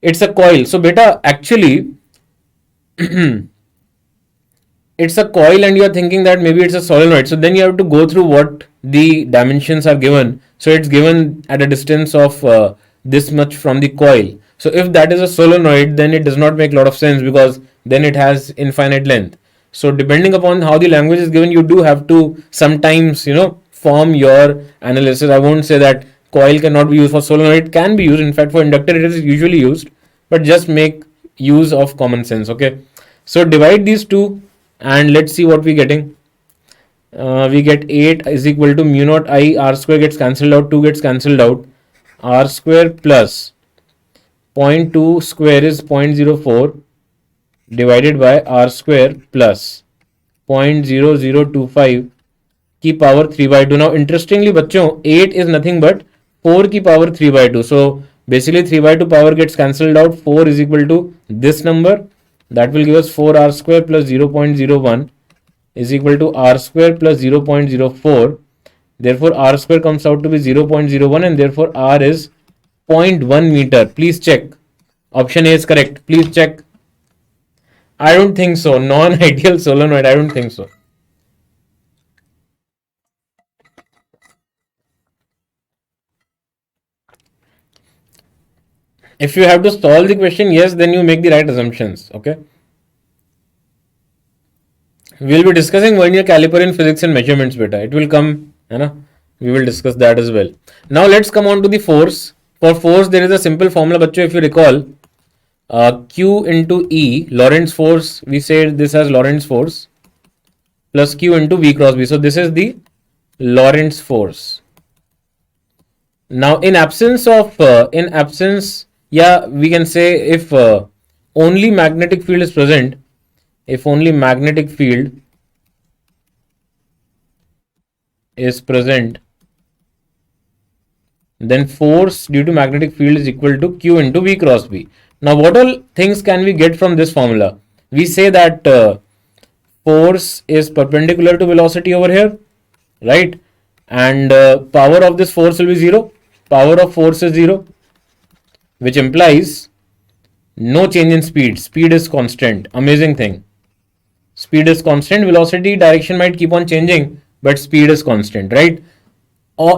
It's a coil. So, beta, actually, it's a coil and you're thinking that maybe it's a solenoid. So then you have to go through what the dimensions are given. So it's given at a distance of this much from the coil. So if that is a solenoid, then it does not make a lot of sense, because then it has infinite length. So depending upon how the language is given, you do have to sometimes, form your analysis. I won't say that coil cannot be used for solenoid. It can be used. In fact, for inductor it is usually used, but just make use of common sense. Okay. So divide these two and let's see what we're getting. We get 8 is equal to mu naught I, R square gets cancelled out, 2 gets cancelled out, R square plus 0.2 square is 0.04 divided by R square plus 0.0025 की power 3 by 2. Now interestingly बच्चों, 8 is nothing but 4 की power 3 by 2. So basically 3 by 2 power gets cancelled out. 4 is equal to this number. That will give us 4R square plus 0.01 is equal to R square plus 0.04. Therefore R square comes out to be 0.01 and therefore R is 0.1 meter. Please check. Option A is correct. Please check. I don't think so. Non-ideal solenoid. I don't think so. If you have to solve the question, yes, then you make the right assumptions. Okay. We'll be discussing vernier caliper in physics and measurements beta. It will come, we will discuss that as well. Now let's come on to the force. For force, there is a simple formula, bachcho, if you recall. Q into E, Lorentz force, we said this as Lorentz force, plus Q into V cross B. So this is the Lorentz force. Now in absence, we can say if only magnetic field is present, if only magnetic field is present, then force due to magnetic field is equal to Q into V cross B. Now what all things can we get from this formula? We say that force is perpendicular to velocity over here, right? And power of this force will be 0. Power of force is 0, which implies no change in speed. Speed is constant. Amazing thing. Speed is constant. Velocity direction might keep on changing, but speed is constant, right?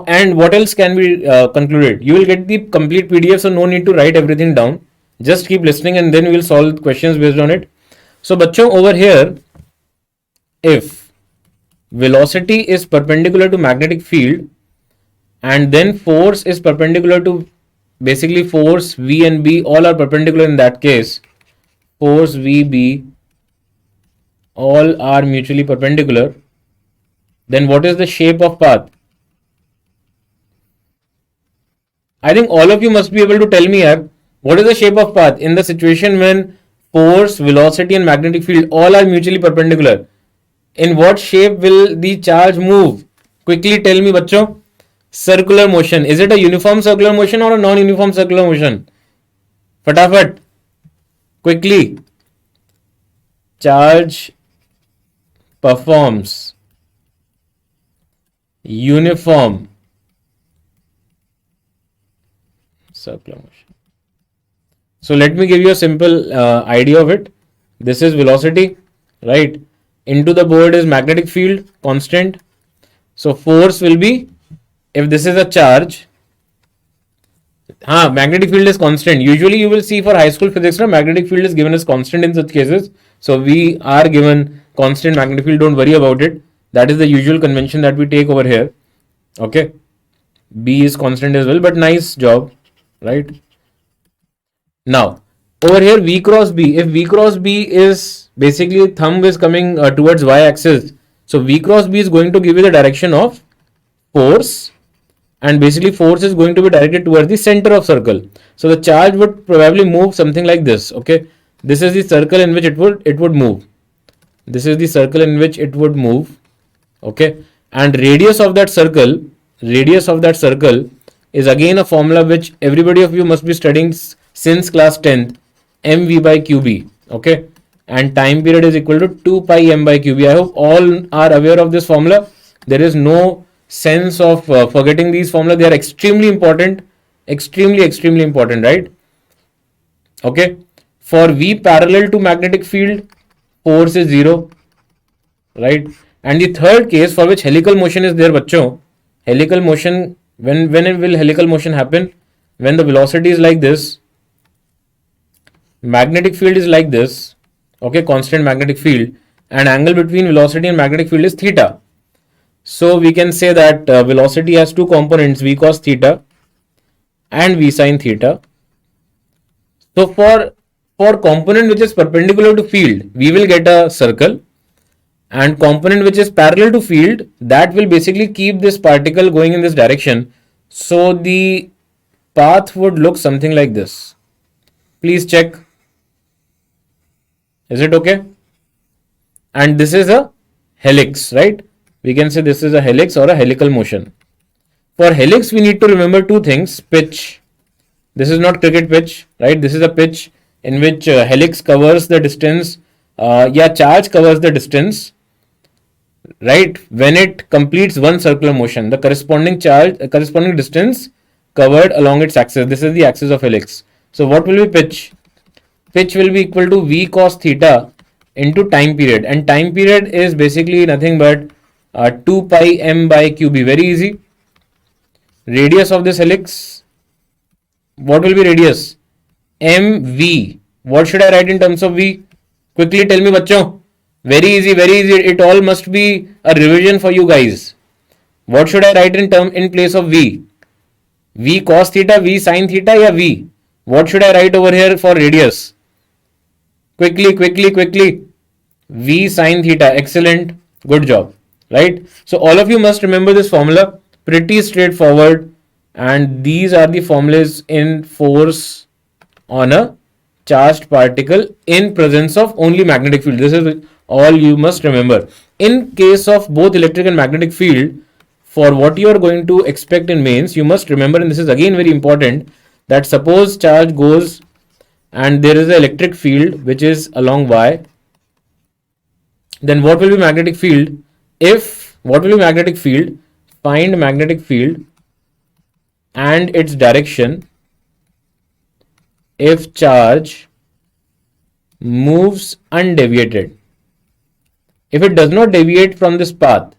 And what else can be concluded? You will get the complete PDF, so no need to write everything down. Just keep listening and then we will solve questions based on it. So, bachcho, over here, if velocity is perpendicular to magnetic field and then force is perpendicular to, basically force V and B all are perpendicular in that case, force V, B all are mutually perpendicular, then what is the shape of path? I think all of you must be able to tell me here, what is the shape of path in the situation when force, velocity and magnetic field all are mutually perpendicular? In what shape will the charge move? Quickly tell me, bachcho. Circular motion. Is it a uniform circular motion or a non-uniform circular motion? Fatafat. Quickly. Charge performs uniform circular motion. So let me give you a simple idea of it. This is velocity, right? Into the board is magnetic field, constant. So force will be, if this is a charge, magnetic field is constant. Usually you will see for high school physics, magnetic field is given as constant in such cases. So we are given constant magnetic field, don't worry about it. That is the usual convention that we take over here. Okay. B is constant as well, but nice job, right? Now, over here V cross B, if V cross B is basically thumb is coming towards Y axis, so V cross B is going to give you the direction of force, and basically force is going to be directed towards the center of circle. So the charge would probably move something like this. Okay, this is the circle in which it would move. This is the circle in which it would move. Okay, and radius of that circle is again a formula which everybody of you must be studying since class 10th, mv by qb. Okay, and time period is equal to 2 pi m by qb. I hope all are aware of this formula. There is no sense of forgetting these formulas. They are extremely important, extremely important, right? Okay, for V parallel to magnetic field, force is 0, right? And the third case for which helical motion is there, bachcho, helical motion, when will helical motion happen? When the velocity is like this, magnetic field is like this, okay, constant magnetic field, and angle between velocity and magnetic field is theta. So we can say that velocity has two components, v cos theta and v sin theta. So for component which is perpendicular to field, we will get a circle, and component which is parallel to field, that will basically keep this particle going in this direction. So the path would look something like this. Please check. Is it okay? And this is a helix, right? We can say this is a helix or a helical motion. For helix, we need to remember two things. Pitch. This is not cricket pitch, right? This is a pitch in which helix covers the distance, charge covers the distance, right? When it completes one circular motion, the corresponding distance covered along its axis. This is the axis of helix. So what will be pitch? Pitch will be equal to v cos theta into time period, and time period is basically nothing but 2 pi m by qb. Very easy. Radius of this helix, what will be radius? mv. What should I write in terms of v? Quickly tell me, bachcho. Very easy. It all must be a revision for you guys. What should I write in place of v? V cos theta, v sin theta, या v? What should I write over here for radius? Quickly. V sin theta. Excellent. Good job. Right? So all of you must remember this formula. Pretty straightforward. And these are the formulas in force on a charged particle in presence of only magnetic field. This is all you must remember. In case of both electric and magnetic field, for what you are going to expect in mains, you must remember, and this is again very important, that suppose charge goes and there is an electric field which is along y, then what will be magnetic field? Find magnetic field and its direction if charge moves undeviated. If it does not deviate from this path,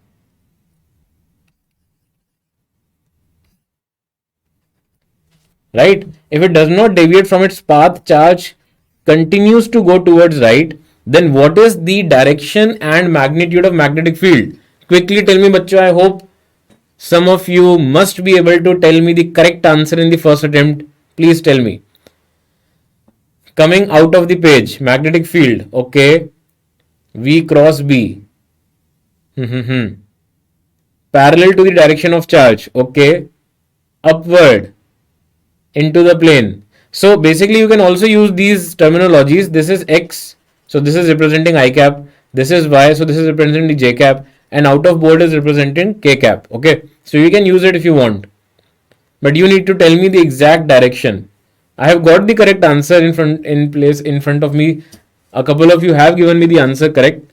right? If it does not deviate from its path, charge continues to go towards right, then what is the direction and magnitude of magnetic field? Quickly tell me, bachcho. I hope some of you must be able to tell me the correct answer in the first attempt. Please tell me. Coming out of the page, magnetic field, okay, V cross B, parallel to the direction of charge, okay, upward into the plane. So basically you can also use these terminologies. This is X, so this is representing I cap, this is Y, so this is representing the J cap, and out of board is representing K cap. Okay, so you can use it if you want, but you need to tell me the exact direction. I have got the correct answer in front of me. A couple of you have given me the answer correct,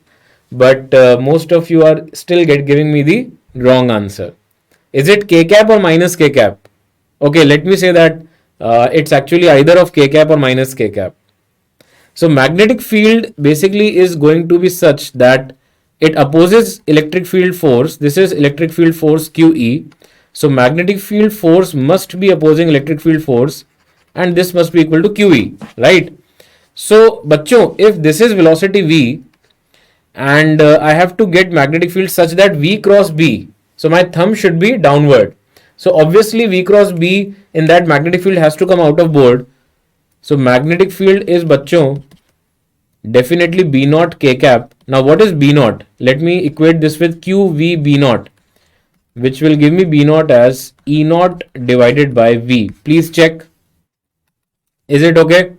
but most of you are still giving me the wrong answer. Is it K cap or minus K cap? Okay, let me say that it's actually either of K cap or minus K cap. So magnetic field basically is going to be such that it opposes electric field force. This is electric field force QE. So magnetic field force must be opposing electric field force, and this must be equal to QE, right? So bachcho, if this is velocity V, and I have to get magnetic field such that V cross B, so my thumb should be downward. So obviously V cross B in that magnetic field has to come out of board. So magnetic field is bachcho definitely B naught K cap. Now what is B naught? Let me equate this with QV B naught, which will give me B naught as E naught divided by V. Please check. Is it okay?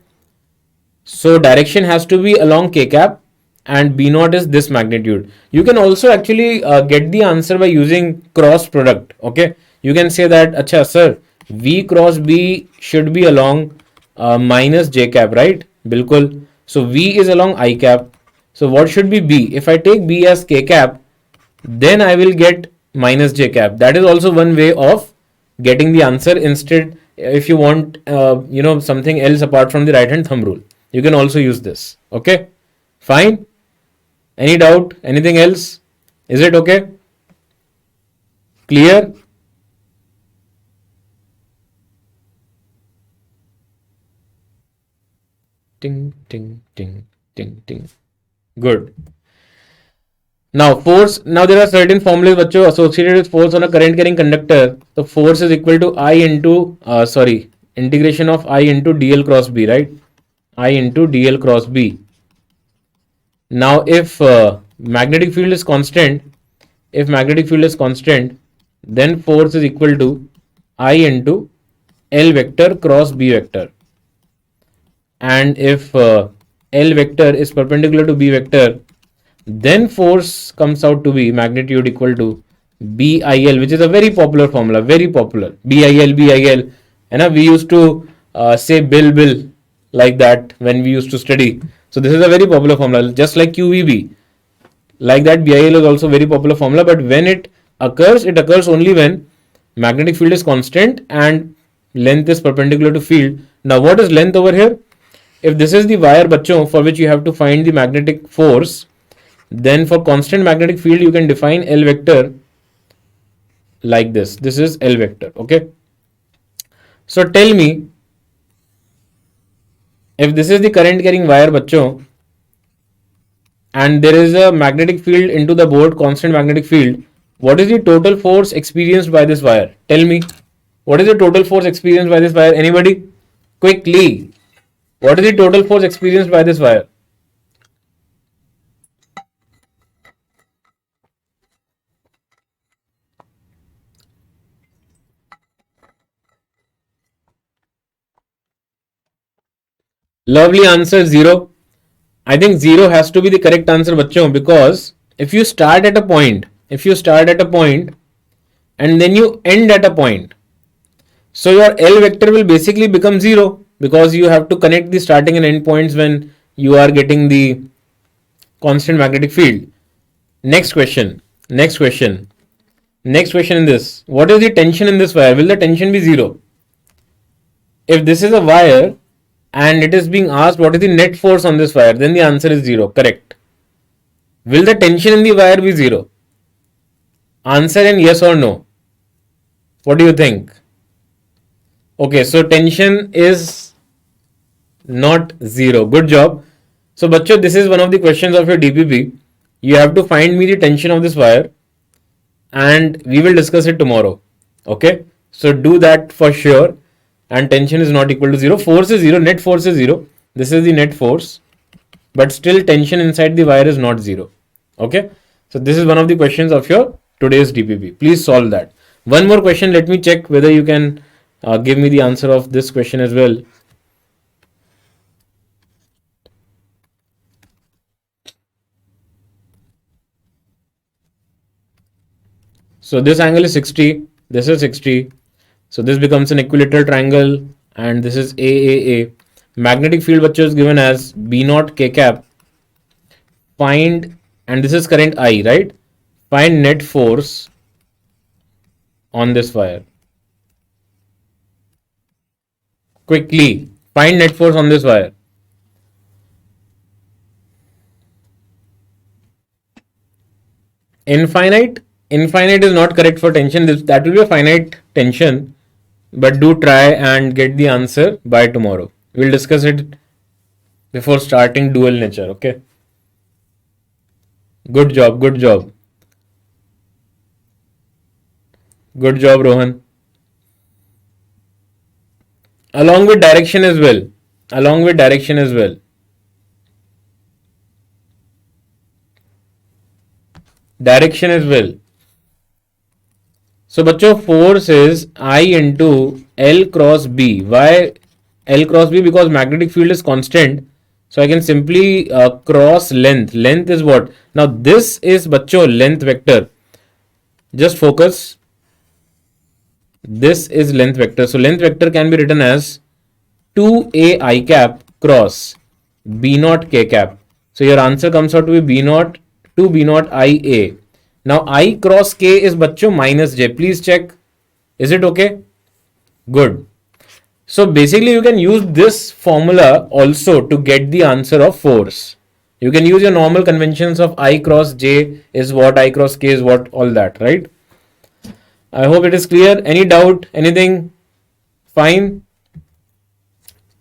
So direction has to be along K cap, and B naught is this magnitude. You can also actually get the answer by using cross product. Okay, you can say that, acha sir, V cross B should be along minus J cap, right? Bilkul. So V is along I cap. So what should be B? If I take B as K cap, then I will get minus J cap. That is also one way of getting the answer. Instead, if you want something else apart from the right hand thumb rule, you can also use this. Okay, fine. Any doubt? Anything else? Is it okay? Clear? Ting, ting, ting, ting, ting. Good. Now force. Now there are certain formulas which are associated with force on a current carrying conductor. The force is equal to I into integration of I into dl cross b, right? I into dl cross b. Now if magnetic field is constant, then force is equal to I into L vector cross B vector. And if L vector is perpendicular to B vector, then force comes out to be magnitude equal to BIL, which is a very popular formula, very popular. BIL. And we used to say Bill like that when we used to study. So this is a very popular formula, just like QVB. Like that, BIL is also very popular formula, but when it occurs only when magnetic field is constant and length is perpendicular to field. Now what is length over here? If this is the wire bachcho for which you have to find the magnetic force, then for constant magnetic field you can define L vector like this. This is L vector. Okay. So tell me, if this is the current carrying wire bachcho and there is a magnetic field into the board, constant magnetic field, what is the total force experienced by this wire? Tell me, what is the total force experienced by this wire? Anybody? Quickly. What is the total force experienced by this wire? Lovely answer, 0. I think 0 has to be the correct answer, bachcho, because if you start at a point and then you end at a point, so your L vector will basically become 0 because you have to connect the starting and end points when you are getting the constant magnetic field. Next question in this. What is the tension in this wire? Will the tension be 0? If this is a wire and it is being asked what is the net force on this wire, then the answer is 0. Correct. Will the tension in the wire be 0? Answer in yes or no. What do you think? Okay, so tension is not 0. Good job. So bachcho, this is one of the questions of your DPP. You have to find me the tension of this wire and we will discuss it tomorrow. Okay, so do that for sure. And tension is not equal to 0. Force is 0. Net force is 0. This is the net force, but still tension inside the wire is not 0. Okay, so this is one of the questions of your today's DPP. Please solve that. One more question. Let me check whether you can give me the answer of this question as well. So this angle is 60. This is 60. So this becomes an equilateral triangle, and this is AAA. Magnetic field which is given as B naught K cap. Find, and this is current I, right? Find net force on this wire. Quickly, find net force on this wire. Infinite is not correct for tension. That will be a finite tension. But do try and get the answer by tomorrow. We'll discuss it before starting dual nature. Okay. Good job. Good job. Good job, Rohan. Along with direction as well. Along with direction as well. Direction as well. So, बच्चों, force is I into L cross B. Why L cross B? Because magnetic field is constant. So, I can simply cross length. Length is what? Now, this is, बच्चों, length vector. Just focus. This is length vector. So, length vector can be written as 2a I cap cross B naught k cap. So, your answer comes out to be B naught 2 B naught IA. Now I cross k is बच्चों minus j. Please check. Is it okay? Good. So basically you can use this formula also to get the answer of force. You can use your normal conventions of I cross j is what, I cross k is what, all that, right? I hope it is clear. Any doubt? Anything? Fine.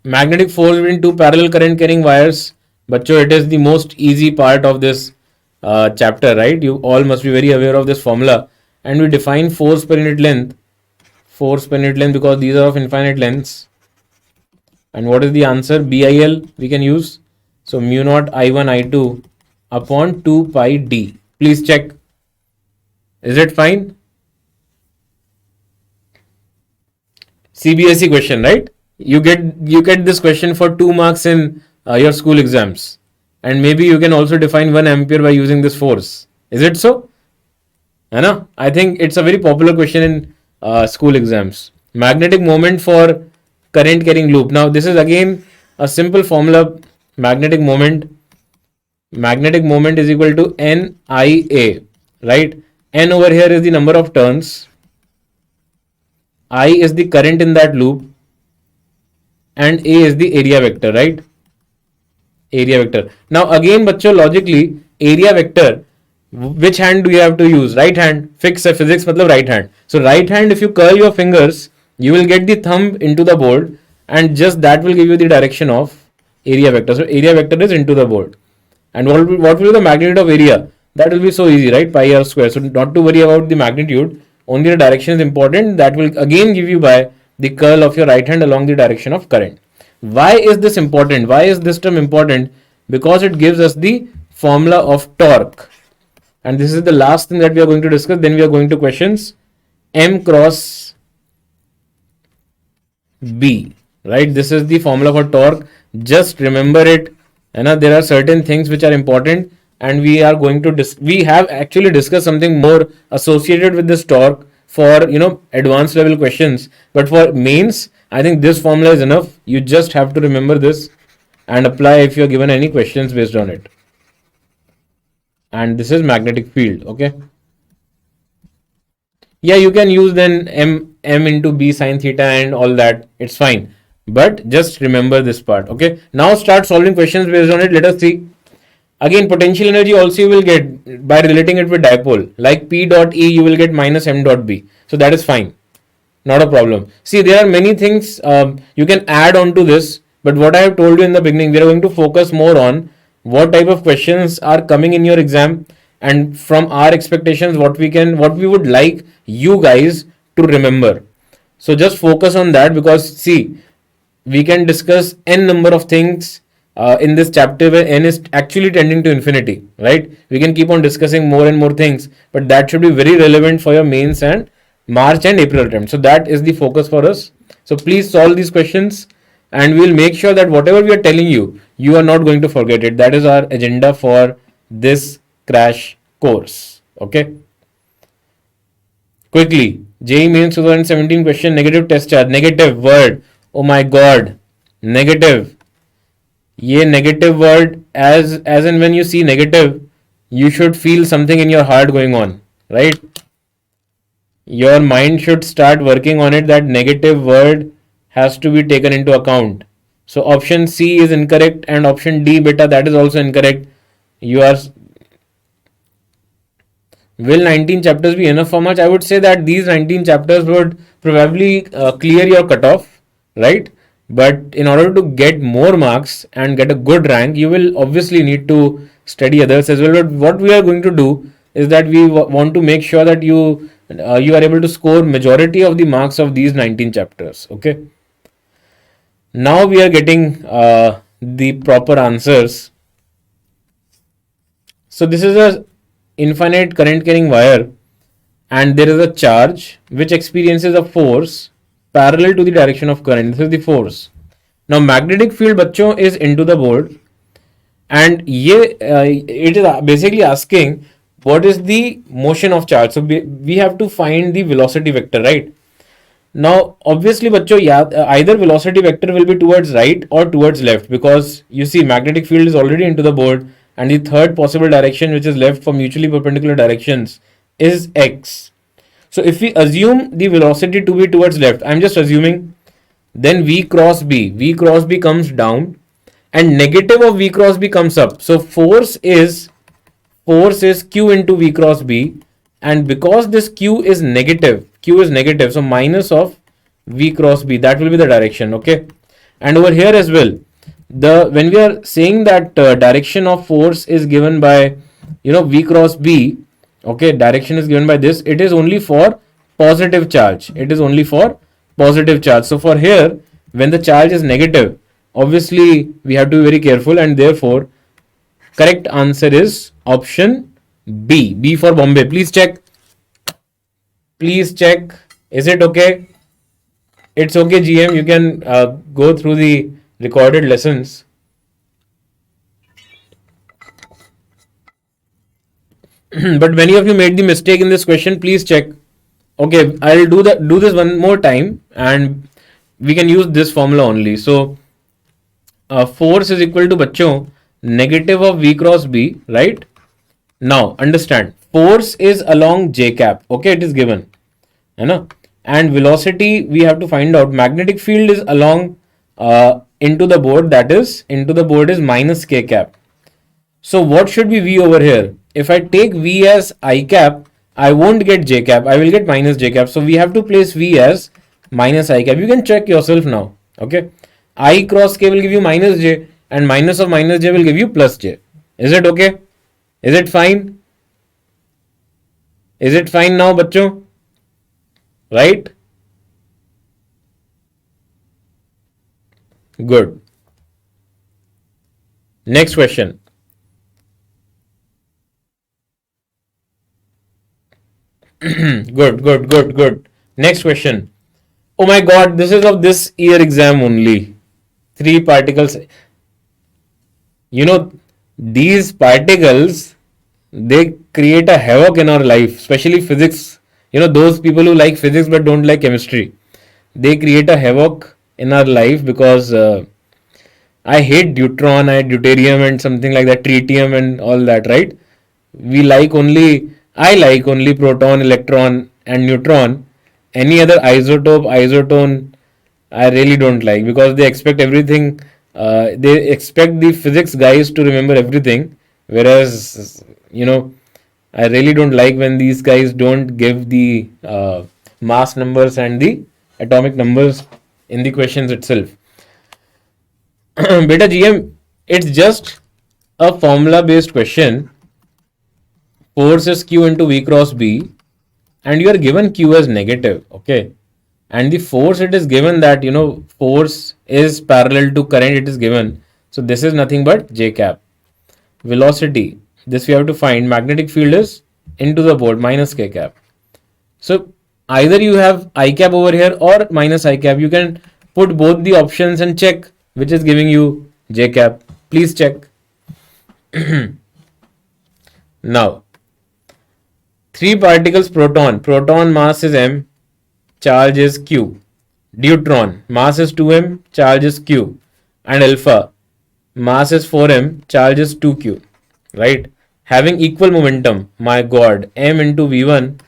Magnetic force between two parallel current carrying wires. Bachcho, it is the most easy part of this chapter, right? You all must be very aware of this formula. And we define force per unit length. Force per unit length because these are of infinite lengths. And what is the answer? BIL we can use. So mu naught I1 I2 upon 2 pi d. Please check. Is it fine? CBSE question, right? You get this question for 2 marks in your school exams. And maybe you can also define 1 ampere by using this force. Is it so? I think it's a very popular question in school exams. Magnetic moment for current carrying loop. Now this is again a simple formula. Magnetic moment is equal to NIA, right? N over here is the number of turns. I is the current in that loop. And A is the area vector, right? Area vector. Now again, bachcho, logically, area vector, which hand do you have to use? Right hand. Fix physics matlab right hand. So right hand, if you curl your fingers, you will get the thumb into the board and just that will give you the direction of area vector. So area vector is into the board. And what will be the magnitude of area? That will be so easy, right? Pi r square. So not to worry about the magnitude. Only the direction is important. That will again give you by the curl of your right hand along the direction of current. Why is this important? Why is this term important? Because it gives us the formula of torque. And this is the last thing that we are going to discuss. Then we are going to questions M cross B, right? This is the formula for torque. Just remember it. And there are certain things which are important and we are going to we have actually discussed something more associated with this torque for advanced level questions, but for mains I think this formula is enough. You just have to remember this and apply if you are given any questions based on it. And this is magnetic field. Okay, yeah, you can use then m into b sine theta and all that, it's fine, but just remember this part. Okay, now start solving questions based on it. Let us see. Again, potential energy also you will get by relating it with dipole. Like P dot E, you will get minus M dot B. So that is fine. Not a problem. See, there are many things you can add on to this. But what I have told you in the beginning, we are going to focus more on what type of questions are coming in your exam. And from our expectations, what we would like you guys to remember. So just focus on that because see, we can discuss n number of things in this chapter where n is actually tending to infinity, right? We can keep on discussing more and more things, but that should be very relevant for your mains and March and April attempt. So that is the focus for us. So please solve these questions and we'll make sure that whatever we are telling you, you are not going to forget it. That is our agenda for this crash course. Okay. Quickly, JEE Mains 2017 question, negative test charge, negative word. Oh my god, negative. ये negative word, as and when you see negative, you should feel something in your heart going on, right? Your mind should start working on it that negative word has to be taken into account. So option C is incorrect and option D, beta, that is also incorrect. You are Will 19 chapters be enough for much? I would say that these 19 chapters would probably clear your cutoff, right? But in order to get more marks and get a good rank, you will obviously need to study others as well. But what we are going to do is that we want to make sure that you are able to score majority of the marks of these 19 chapters. Okay. Now we are getting the proper answers. So this is a infinite current carrying wire, and there is a charge which experiences a force parallel to the direction of current. This is the force. Now magnetic field बच्चों is into the board, and it is basically asking what is the motion of charge. So we have to find the velocity vector, right? Now obviously बच्चों either velocity vector will be towards right or towards left, because you see magnetic field is already into the board, and the third possible direction which is left for mutually perpendicular directions is x. So if we assume the velocity to be towards left, I'm just assuming, then v cross b comes down, and negative of v cross b comes up. So force is q into v cross b, and because this q is negative, so minus of v cross b, that will be the direction. Okay. And over here as well, when we are saying that direction of force is given by v cross b, okay, direction is given by this, it is only for positive charge. So for here, when the charge is negative, obviously we have to be very careful, and therefore correct answer is option B for Bombay. Please check. Is it okay? It's okay, GM. You can go through the recorded lessons. But many of you made the mistake in this question. Please check. Okay, I'll do this one more time, and we can use this formula only. So force is equal to बच्चों negative of v cross b, right? Now understand, force is along j cap. Okay, it is given, है ना? And velocity we have to find out. Magnetic field is along into the board, that is into the board is minus k cap. So what should be v over here? If I take v as I cap, I won't get j cap, I will get minus j cap. So we have to place v as minus I cap. You can check yourself now. Okay, I cross k will give you minus j, and minus of minus j will give you plus j. Is it okay? Is it fine? Is it fine now, बच्चों? Right? Good. Next question. Good. Next question. Oh my god, this is of this year exam only. 3 particles. These particles, they create a havoc in our life, especially physics. Those people who like physics but don't like chemistry, they create a havoc in our life, because I hate deuteron, I hate deuterium and something like that, tritium and all that, right? I like only proton, electron and neutron. Any other isotope, isotone, I really don't like, because they expect everything. They expect the physics guys to remember everything, whereas I really don't like when these guys don't give the mass numbers and the atomic numbers in the questions itself. Beta GM, it's just a formula based question. Force is q into v cross b, and you are given q as negative. Okay, and the force, it is given that force is parallel to current, it is given. So this is nothing but j cap. Velocity, this we have to find. Magnetic field is into the board, minus k cap. So either you have I cap over here or minus I cap. You can put both the options and check which is giving you j cap. Please check. Now 3 particles proton mass is m, charge is q. Deuteron, mass is 2m, charge is q. And alpha, mass is 4m, charge is 2q. Right? Having equal momentum, my god, m into v1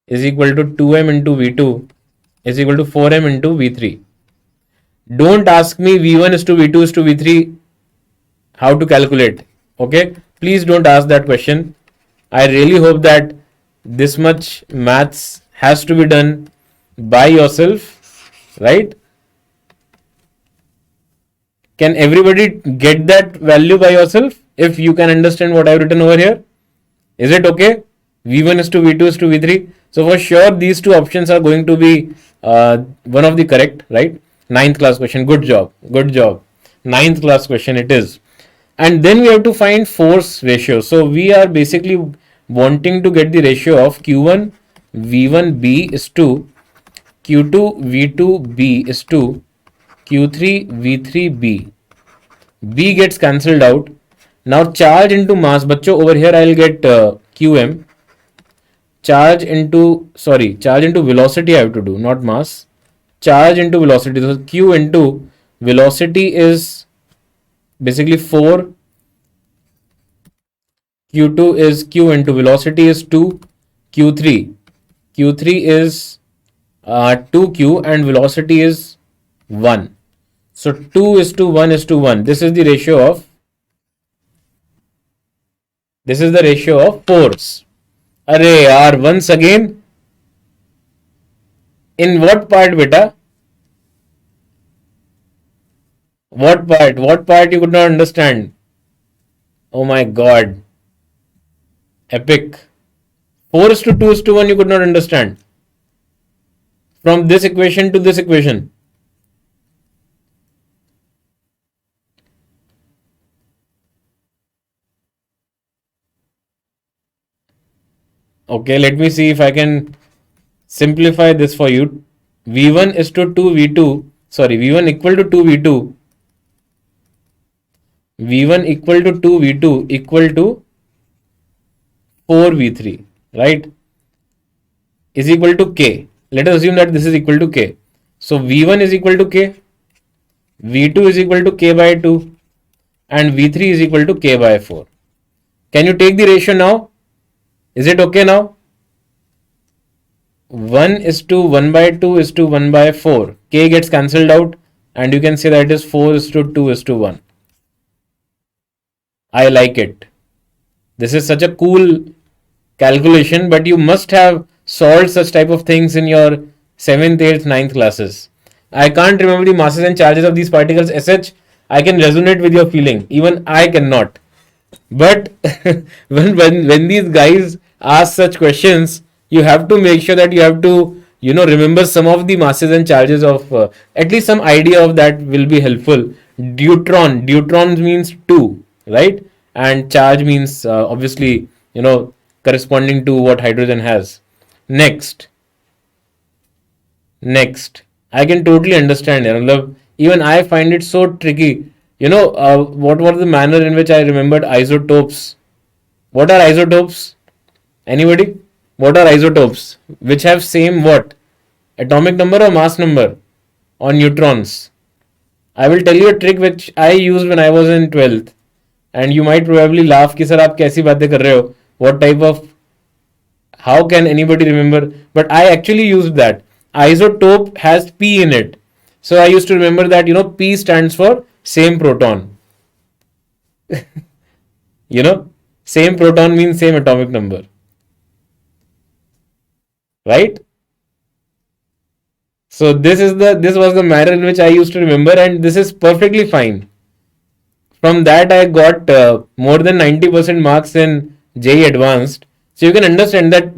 is equal to 2m into v2 is equal to 4m into v3. Don't ask me v1 is to v2 is to v3 how to calculate. Okay? Please don't ask that question. I really hope that this much maths has to be done by yourself, right? Can everybody get that value by yourself if you can understand what I've written over here? Is it okay? V1 is to V2 is to V3. So for sure, these two options are going to be one of the correct, right? Ninth class question. Good job. Good job. Ninth class question it is. And then we have to find force ratio. So we are basically wanting to get the ratio of Q1 V1B is to Q2 V2B is to Q3 V3B. B gets cancelled out. Now charge into mass. Bachcho, over here I'll get Qm. Charge into velocity I have to do, not mass. Charge into velocity. So Q into velocity is basically 4. Q2 is Q into velocity is 2. Q3. Q3 is 2Q and velocity is 1. So 2 is to 1 is to 1. This is the ratio of force. Arey yaar, once again, in what part, beta? What part? What part you could not understand? Oh my god. Epic. 4 is to 2 is to 1 you could not understand. From this equation to this equation. Okay, let me see if I can simplify this for you. V1 is to 2V2. Sorry, V1 equal to 2V2. V1 equal to 2V2 equal to 4V3, right? Is equal to K. Let us assume that this is equal to K. So V1 is equal to K. V2 is equal to K by 2. And V3 is equal to K by 4. Can you take the ratio now? Is it okay now? 1 is to 1 by 2 is to 1 by 4. K gets cancelled out and you can say that it is 4 is to 2 is to 1. I like it. This is such a cool calculation, but you must have solved such type of things in your 7th, 8th, 9th classes. I can't remember the masses and charges of these particles SH. I can resonate with your feeling. Even I cannot. But when these guys ask such questions, you have to make sure that you have to remember some of the masses and charges of at least some idea of that will be helpful. Deuteron means 2, right? And charge means obviously corresponding to what hydrogen has. Next, I can totally understand. Even I find it so tricky. What was the manner in which I remembered isotopes? What are isotopes? Anybody? What are isotopes? Which have same what? Atomic number or mass number on neutrons? I will tell you a trick which I used when I was in 12th. And you might probably laugh कि sir आप कैसी बातें कर रहे हो? What type of, how can anybody remember? But I actually used that. Isotope has P in it. So I used to remember that, P stands for same proton. Same proton means same atomic number. Right? So this was the manner in which I used to remember, and this is perfectly fine. From that I got more than 90% marks in JEE Advanced. So you can understand that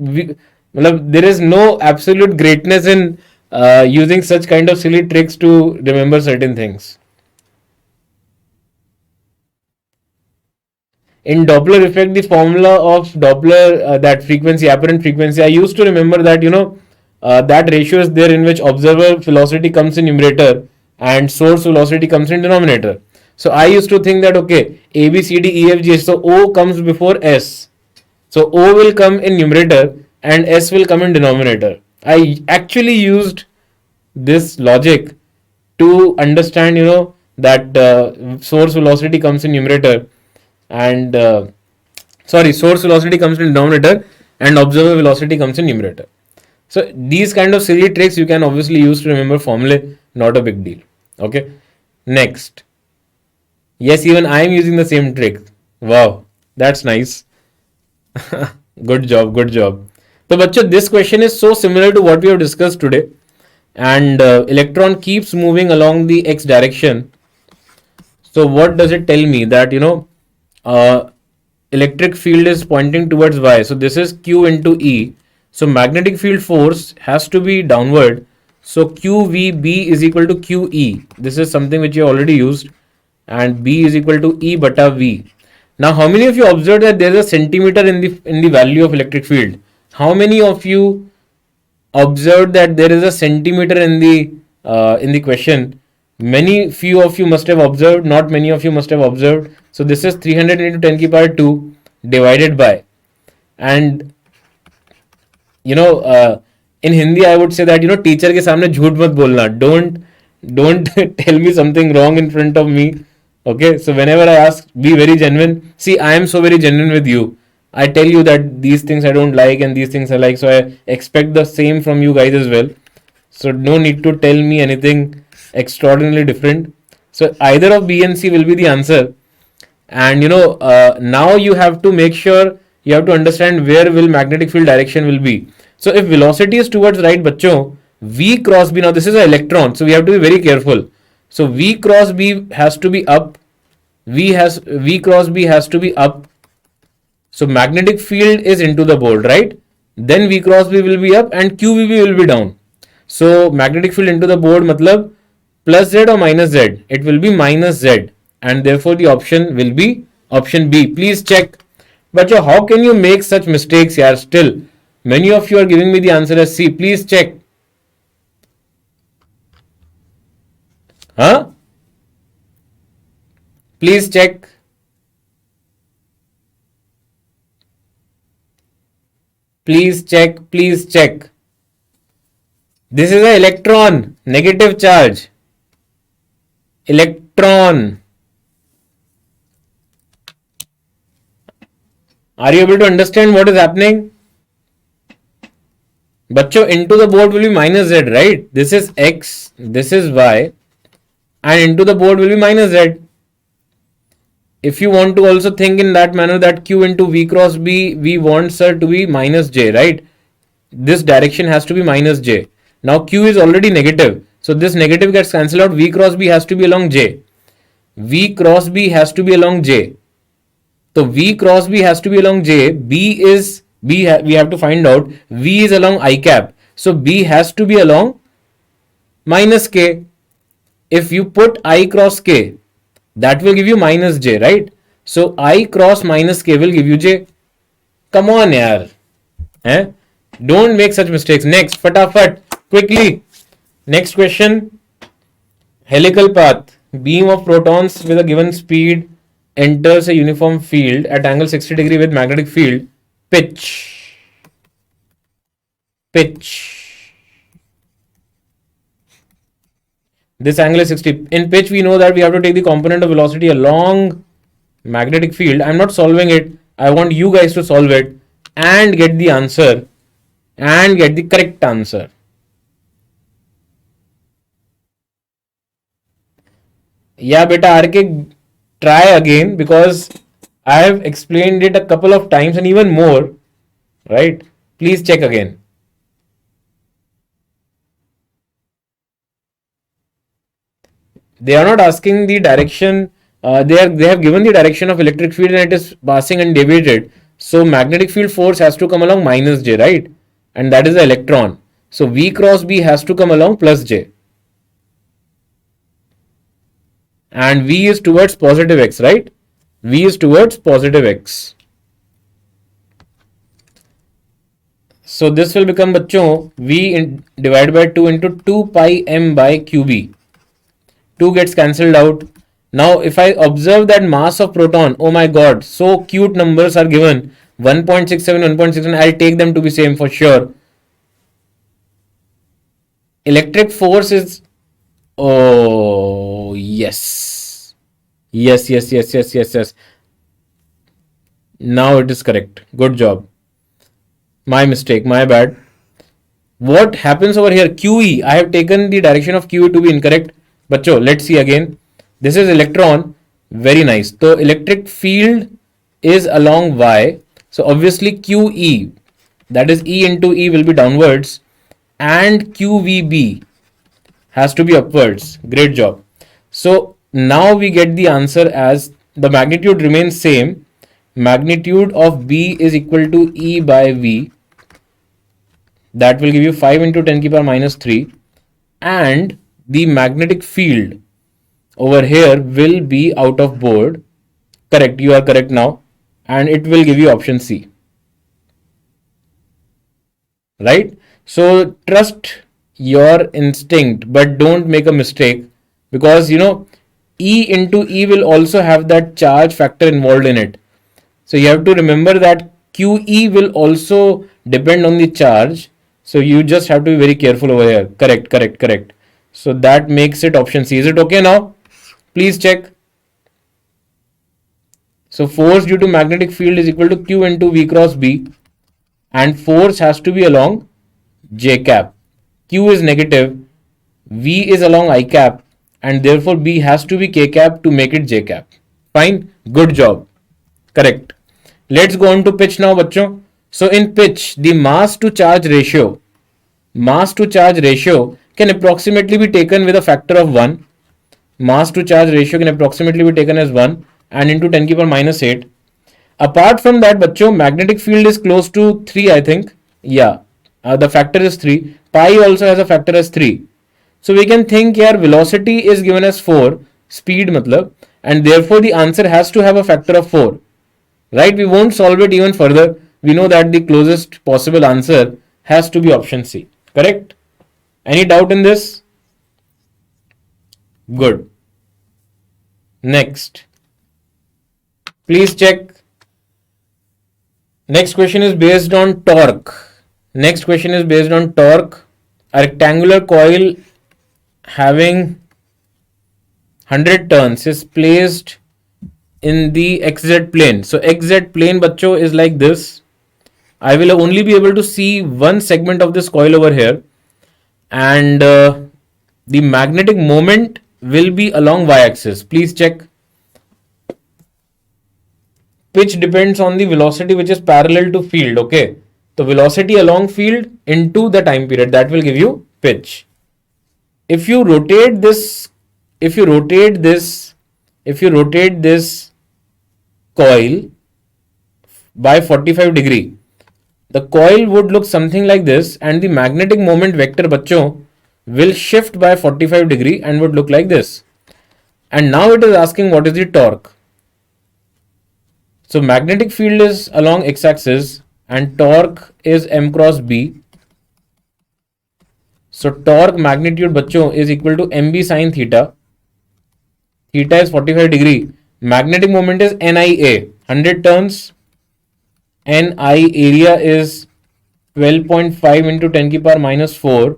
there is no absolute greatness in using such kind of silly tricks to remember certain things. In Doppler effect, the formula of Doppler, that frequency, apparent frequency, I used to remember that, that ratio is there in which observer velocity comes in numerator and source velocity comes in denominator. So I used to think that, okay, A, B, C, D, E, F, G, H, so O comes before S. So O will come in numerator and S will come in denominator. I actually used this logic to understand, that source velocity comes in numerator and source velocity comes in denominator and observer velocity comes in numerator. So these kind of silly tricks you can obviously use to remember formulae, not a big deal. Okay, next. Yes, even I am using the same trick. Wow, that's nice. Good job, good job. So bachcho, this question is so similar to what we have discussed today, and electron keeps moving along the x direction. So what does it tell me? That uh, electric field is pointing towards y. So this is q into e. So magnetic field force has to be downward. So qvb is equal to qe. This is something which you already used, and b is equal to e bata v. Now, how many of you observed that there is a centimeter in the value of electric field? How many of you observed that there is a centimeter in the question? Many few of you must have observed, not many of you must have observed. So this is 300 into 10 ki power 2 divided by, and in Hindi I would say that teacher के सामने झूठ मत बोलना. Don't tell me something wrong in front of me. Okay, so whenever I ask, be very genuine. See, I am so very genuine with you. I tell you that these things I don't like and these things I like, so I expect the same from you guys as well. So no need to tell me anything extraordinarily different. So either of B and C will be the answer. And now you have to make sure, you have to understand where will magnetic field direction will be. So if velocity is towards right, bachcho, V cross B, now this is an electron, so we have to be very careful. So V cross B has to be up. V cross B has to be up. So magnetic field is into the board, right? Then V cross B will be up and QVB will be down. So magnetic field into the board matlab plus Z or minus Z? It will be minus Z, and therefore the option will be option B. Please check. But how can you make such mistakes here? Still, many of you are giving me the answer as C. Please check. Huh? Please check. Please check. Please check. This is an electron, negative charge. Electron. Are you able to understand what is happening? Bachcho, into the board will be minus Z, right? This is X, this is Y, and into the board will be minus Z. If you want to also think in that manner, that Q into V cross B, we want sir to be minus J, right? This direction has to be minus J. Now Q is already negative, so this negative gets cancelled out. V cross B has to be along J. V cross B has to be along J. So V cross B has to be along J. We have to find out V is along I cap. So B has to be along minus K. If you put I cross K, that will give you minus J, right? So I cross minus K will give you J. Come on, yaar. Don't make such mistakes. Next, fatafat, quickly. Next question. Helical path. Beam of protons with a given speed enters a uniform field at angle 60 degree with magnetic field. Pitch. This angle is 60. In pitch, we know that we have to take the component of velocity along magnetic field. I'm not solving it. I want you guys to solve it and get the answer and get the correct answer. Yeah, beta RK, try again, because I have explained it a couple of times and even more, right? Please check again. They are not asking the direction. They have given the direction of electric field and it is passing and deviated. So magnetic field force has to come along minus J, right? And that is the electron. So V cross B has to come along plus J. And V is towards positive X, right? V is towards positive X. So this will become, bachcho, V divided by 2 into 2 pi m by QB. 2 gets cancelled out. Now if I observe that mass of proton, oh my god, so cute numbers are given, 1.67, 1.69, I'll take them to be same for sure. Electric force is, oh yes. Yes. Now it is correct. Good job. My mistake, my bad. What happens over here? QE, I have taken the direction of QE to be incorrect. Bachcho, let's see again. This is electron. Very nice. So electric field is along Y. So obviously QE, that is E into E will be downwards, and QVB has to be upwards. Great job. So now we get the answer as the magnitude remains same. Magnitude of B is equal to E by V. That will give you 5 into 10 to the power minus 3. And the magnetic field over here will be out of board. Correct, you are correct now. And it will give you option C. Right? So trust your instinct, but don't make a mistake, because E into E will also have that charge factor involved in it. So you have to remember that QE will also depend on the charge. So you just have to be very careful over here. Correct, correct, correct. So that makes it option C. Is it okay now? Please check. So force due to magnetic field is equal to Q into V cross B, and force has to be along J cap. Q is negative, V is along I cap, and therefore B has to be K cap to make it J cap. Fine, good job. Correct. Let's go on to pitch now, bachcho. So in pitch, the mass to charge ratio can approximately be taken with a factor of 1. Mass to charge ratio can approximately be taken as 1 and into 10 to the power minus 8. Apart from that, bachcho, magnetic field is close to 3, I think. Yeah, the factor is 3. Pi also has a factor as 3. So we can think here velocity is given as 4, speed matlab, and therefore the answer has to have a factor of 4. Right? We won't solve it even further. We know that the closest possible answer has to be option C. Correct? Any doubt in this? Good. Next. Please check. Next question is based on torque. A rectangular coil having 100 turns is placed in the XZ plane. So XZ plane, bachcho, is like this. I will only be able to see one segment of this coil over here, and the magnetic moment will be along y-axis. Please check. Pitch depends on the velocity which is parallel to field. Okay, so velocity along field into the time period, that will give you pitch. If you rotate this coil by 45 degree, the coil would look something like this, and the magnetic moment vector, bachcho, will shift by 45 degree and would look like this. And now it is asking what is the torque. So magnetic field is along x-axis and torque is m cross b. So torque magnitude, bachcho, is equal to mb sine theta. Theta is 45 degree. Magnetic moment is NIA, 100 turns. NI area is 12.5 into 10 to the power minus 4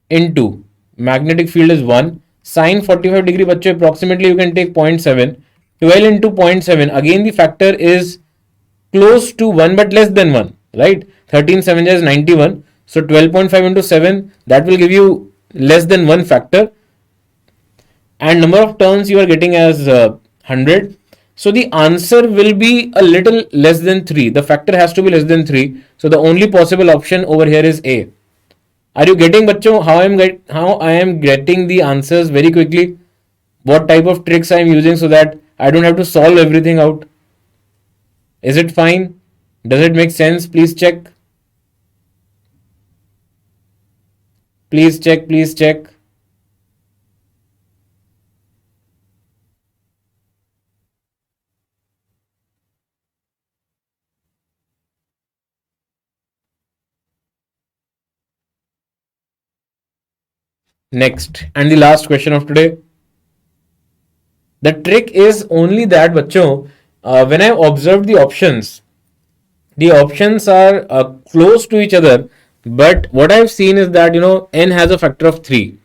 into magnetic field is 1. Sine 45 degree, bachcho, approximately you can take 0.7. 12 into 0.7, again the factor is close to 1 but less than 1, right? 13 7 is 91. So 12.5 into 7, that will give you less than 1 factor. And number of turns you are getting as 100. So the answer will be a little less than 3. The factor has to be less than 3. So the only possible option over here is A. Are you getting, bachcho, how I am getting the answers very quickly? What type of tricks I am using so that I don't have to solve everything out? Is it fine? Does it make sense? Please check. Please check, please check. Next, and the last question of today. The trick is only that, bachcho, when I observed the options are close to each other, but what I've seen is that n has a factor of 3.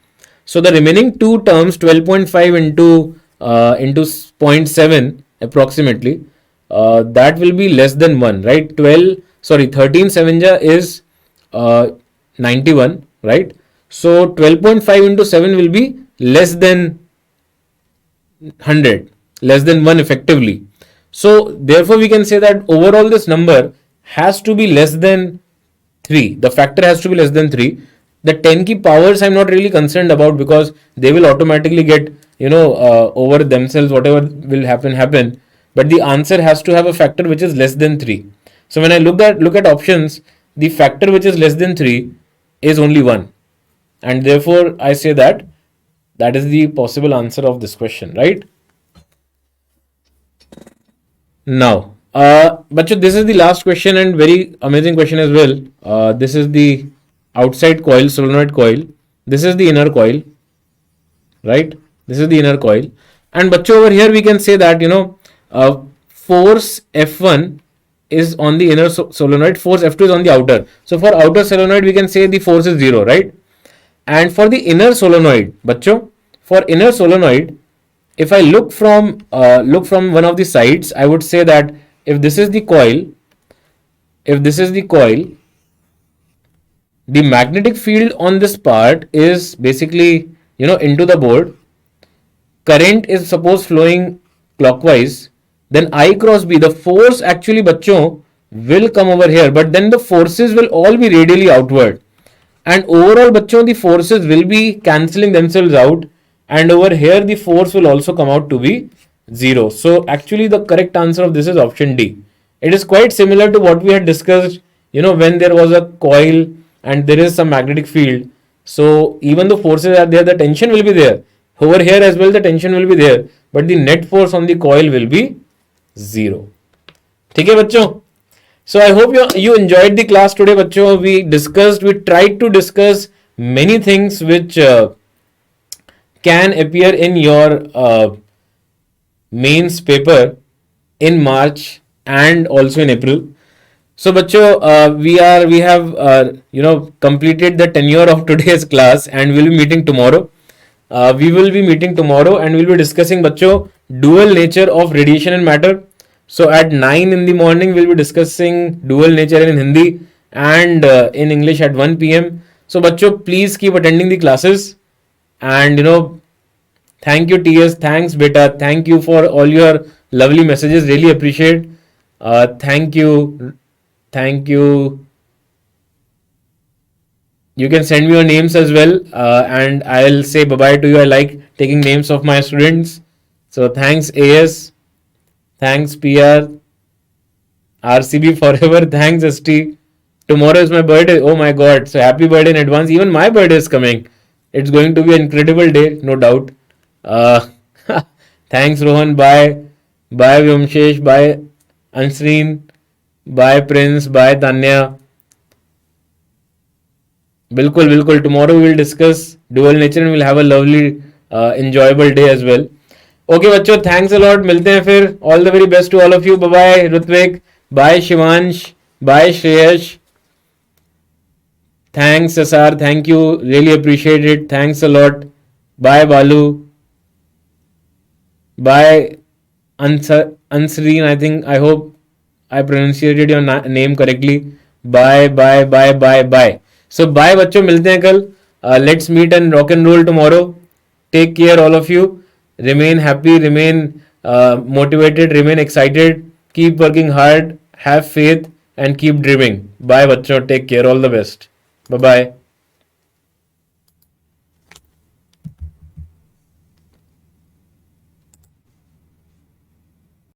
So the remaining two terms, 12.5 into 0.7 approximately, that will be less than 1, right? 13 7 is 91, right? So 12.5 into 7 will be less than 100, less than 1 effectively. So therefore we can say that overall this number has to be less than 3. The factor has to be less than 3. The 10 key powers I'm not really concerned about because they will automatically get, over themselves, whatever will happen. But the answer has to have a factor which is less than 3. So when I look at options, the factor which is less than 3 is only 1. And therefore I say that is the possible answer of this question, right? Now, but this is the last question and very amazing question as well. This is the outside coil, solenoid coil. This is the inner coil, right? This is the inner coil. And bacho, over here we can say that, force F1 is on the inner solenoid, force F2 is on the outer. So for outer solenoid, we can say the force is 0, right? And for the inner solenoid, bacho, for inner solenoid, if I look from one of the sides, I would say that if this is the coil, the magnetic field on this part is basically, into the board. Current is suppose flowing clockwise, then I cross B, the force actually, bachcho, will come over here, but then the forces will all be radially outward. And overall, bachcho, the forces will be cancelling themselves out. And over here, the force will also come out to be 0. So actually, the correct answer of this is option D. It is quite similar to what we had discussed, when there was a coil and there is some magnetic field. So even though forces are there, the tension will be there. Over here as well, the tension will be there. But the net force on the coil will be 0. Okay, bachcho? So I hope you enjoyed the class today, bachcho. We tried to discuss many things which can appear in your mains paper in March and also in April. So bachcho, we have completed the tenure of today's class and we'll be meeting tomorrow. We will be meeting tomorrow and we'll be discussing bachcho dual nature of radiation and matter. So at 9 in the morning we'll be discussing dual nature in Hindi and in English at 1 p.m. So bachcho, please keep attending the classes and thank you TS, thanks beta, thank you for all your lovely messages, really appreciate. Thank you. You can send me your names as well and I'll say bye-bye to you. I like taking names of my students. So thanks AS, thanks PR, RCB forever, thanks ST. Tomorrow is my birthday. Oh my god. So happy birthday in advance. Even my birthday is coming. It's going to be an incredible day, no doubt. Thanks Rohan. Bye. Bye Vyomshesh. Bye Ansreen. Bye Prince. Bye Tanya. बिल्कुल tomorrow we will discuss dual nature and we'll have a lovely enjoyable day as well. Okay बच्चों, thanks a lot. मिलते हैं फिर. All the very best to all of you. Bye bye Rutvik. Bye Shivansh. Bye Shreyash. Thanks Asar. Thank you. Really appreciate it. Thanks a lot. Bye Balu. Bye Ansreen. I hope I pronunciated your name correctly. Bye. So bye बच्चों, मिलते हैं कल. Let's meet and rock and roll tomorrow. Take care all of you. Remain happy, remain motivated, remain excited. Keep working hard, have faith and keep dreaming. Bye बच्चों, take care, all the best. Bye bye.